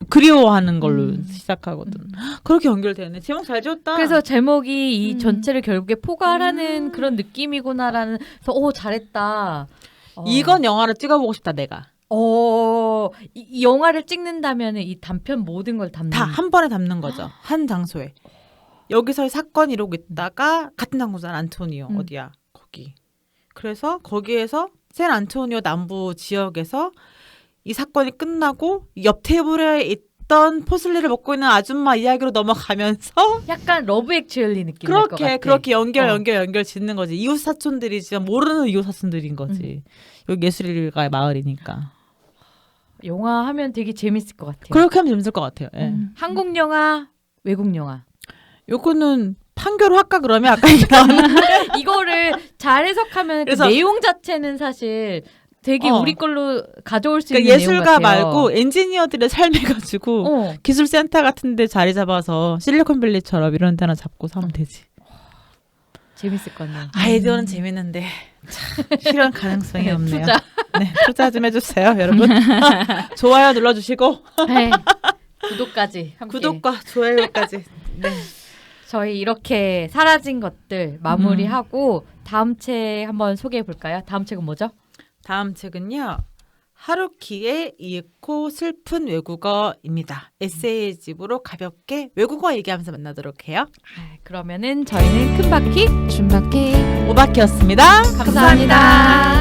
그리워하는 걸로 시작하거든. 그렇게 연결되네. 제목 잘 지었다. 그래서 제목이 이 전체를 결국에 포괄하는 그런 느낌이구나라는. 그래서 잘했다. 이건 영화를 찍어보고 싶다 내가. 이 영화를 찍는다면 이 단편 모든 걸 담는. 다 한 번에 담는 거죠. 한 장소에. 여기서 사건이 이러고 있다가 같은 장소잖아. 안토니오 어디야? 거기. 그래서 거기에서 샌 안토니오 남부 지역에서 이 사건이 끝나고 옆 테이블에 있던 포슬리를 먹고 있는 아줌마 이야기로 넘어가면서 약간 러브 액츄얼리 느낌 날 것 같아. 그렇게 연결 짓는 거지. 이웃 사촌들이지만 모르는 이웃 사촌들인 거지. 여기 예술가의 마을이니까. 영화 하면 되게 재밌을 것 같아요. 그렇게 하면 재밌을 것 같아요. 예. 한국 영화, 외국 영화. 요거는 판교로 할까 그러면 아까 얘기한 이거를 잘 해석하면 그 내용 자체는 사실 되게 우리 걸로 가져올 수 있는 예술가 내용 같아요. 말고 엔지니어들의 삶을 가지고 기술센터 같은 데 자리 잡아서 실리콘밸리처럼 이런 데나 잡고 사면 되지. 재밌을 것 같네요. 아이디어는 재밌는데 참 실현 가능성이 없네요. 투자 좀 해주세요 여러분. 좋아요 눌러주시고 네. 구독까지 함께. 구독과 좋아요까지. 네. 저희 이렇게 사라진 것들 마무리하고 다음 책 한번 소개해 볼까요? 다음 책은 뭐죠? 다음 책은요. 하루키의 잃고 슬픈 외국어입니다. 에세이집으로 가볍게 외국어 얘기하면서 만나도록 해요. 그러면은 저희는 큰바퀴 준바퀴 오바키였습니다. 감사합니다.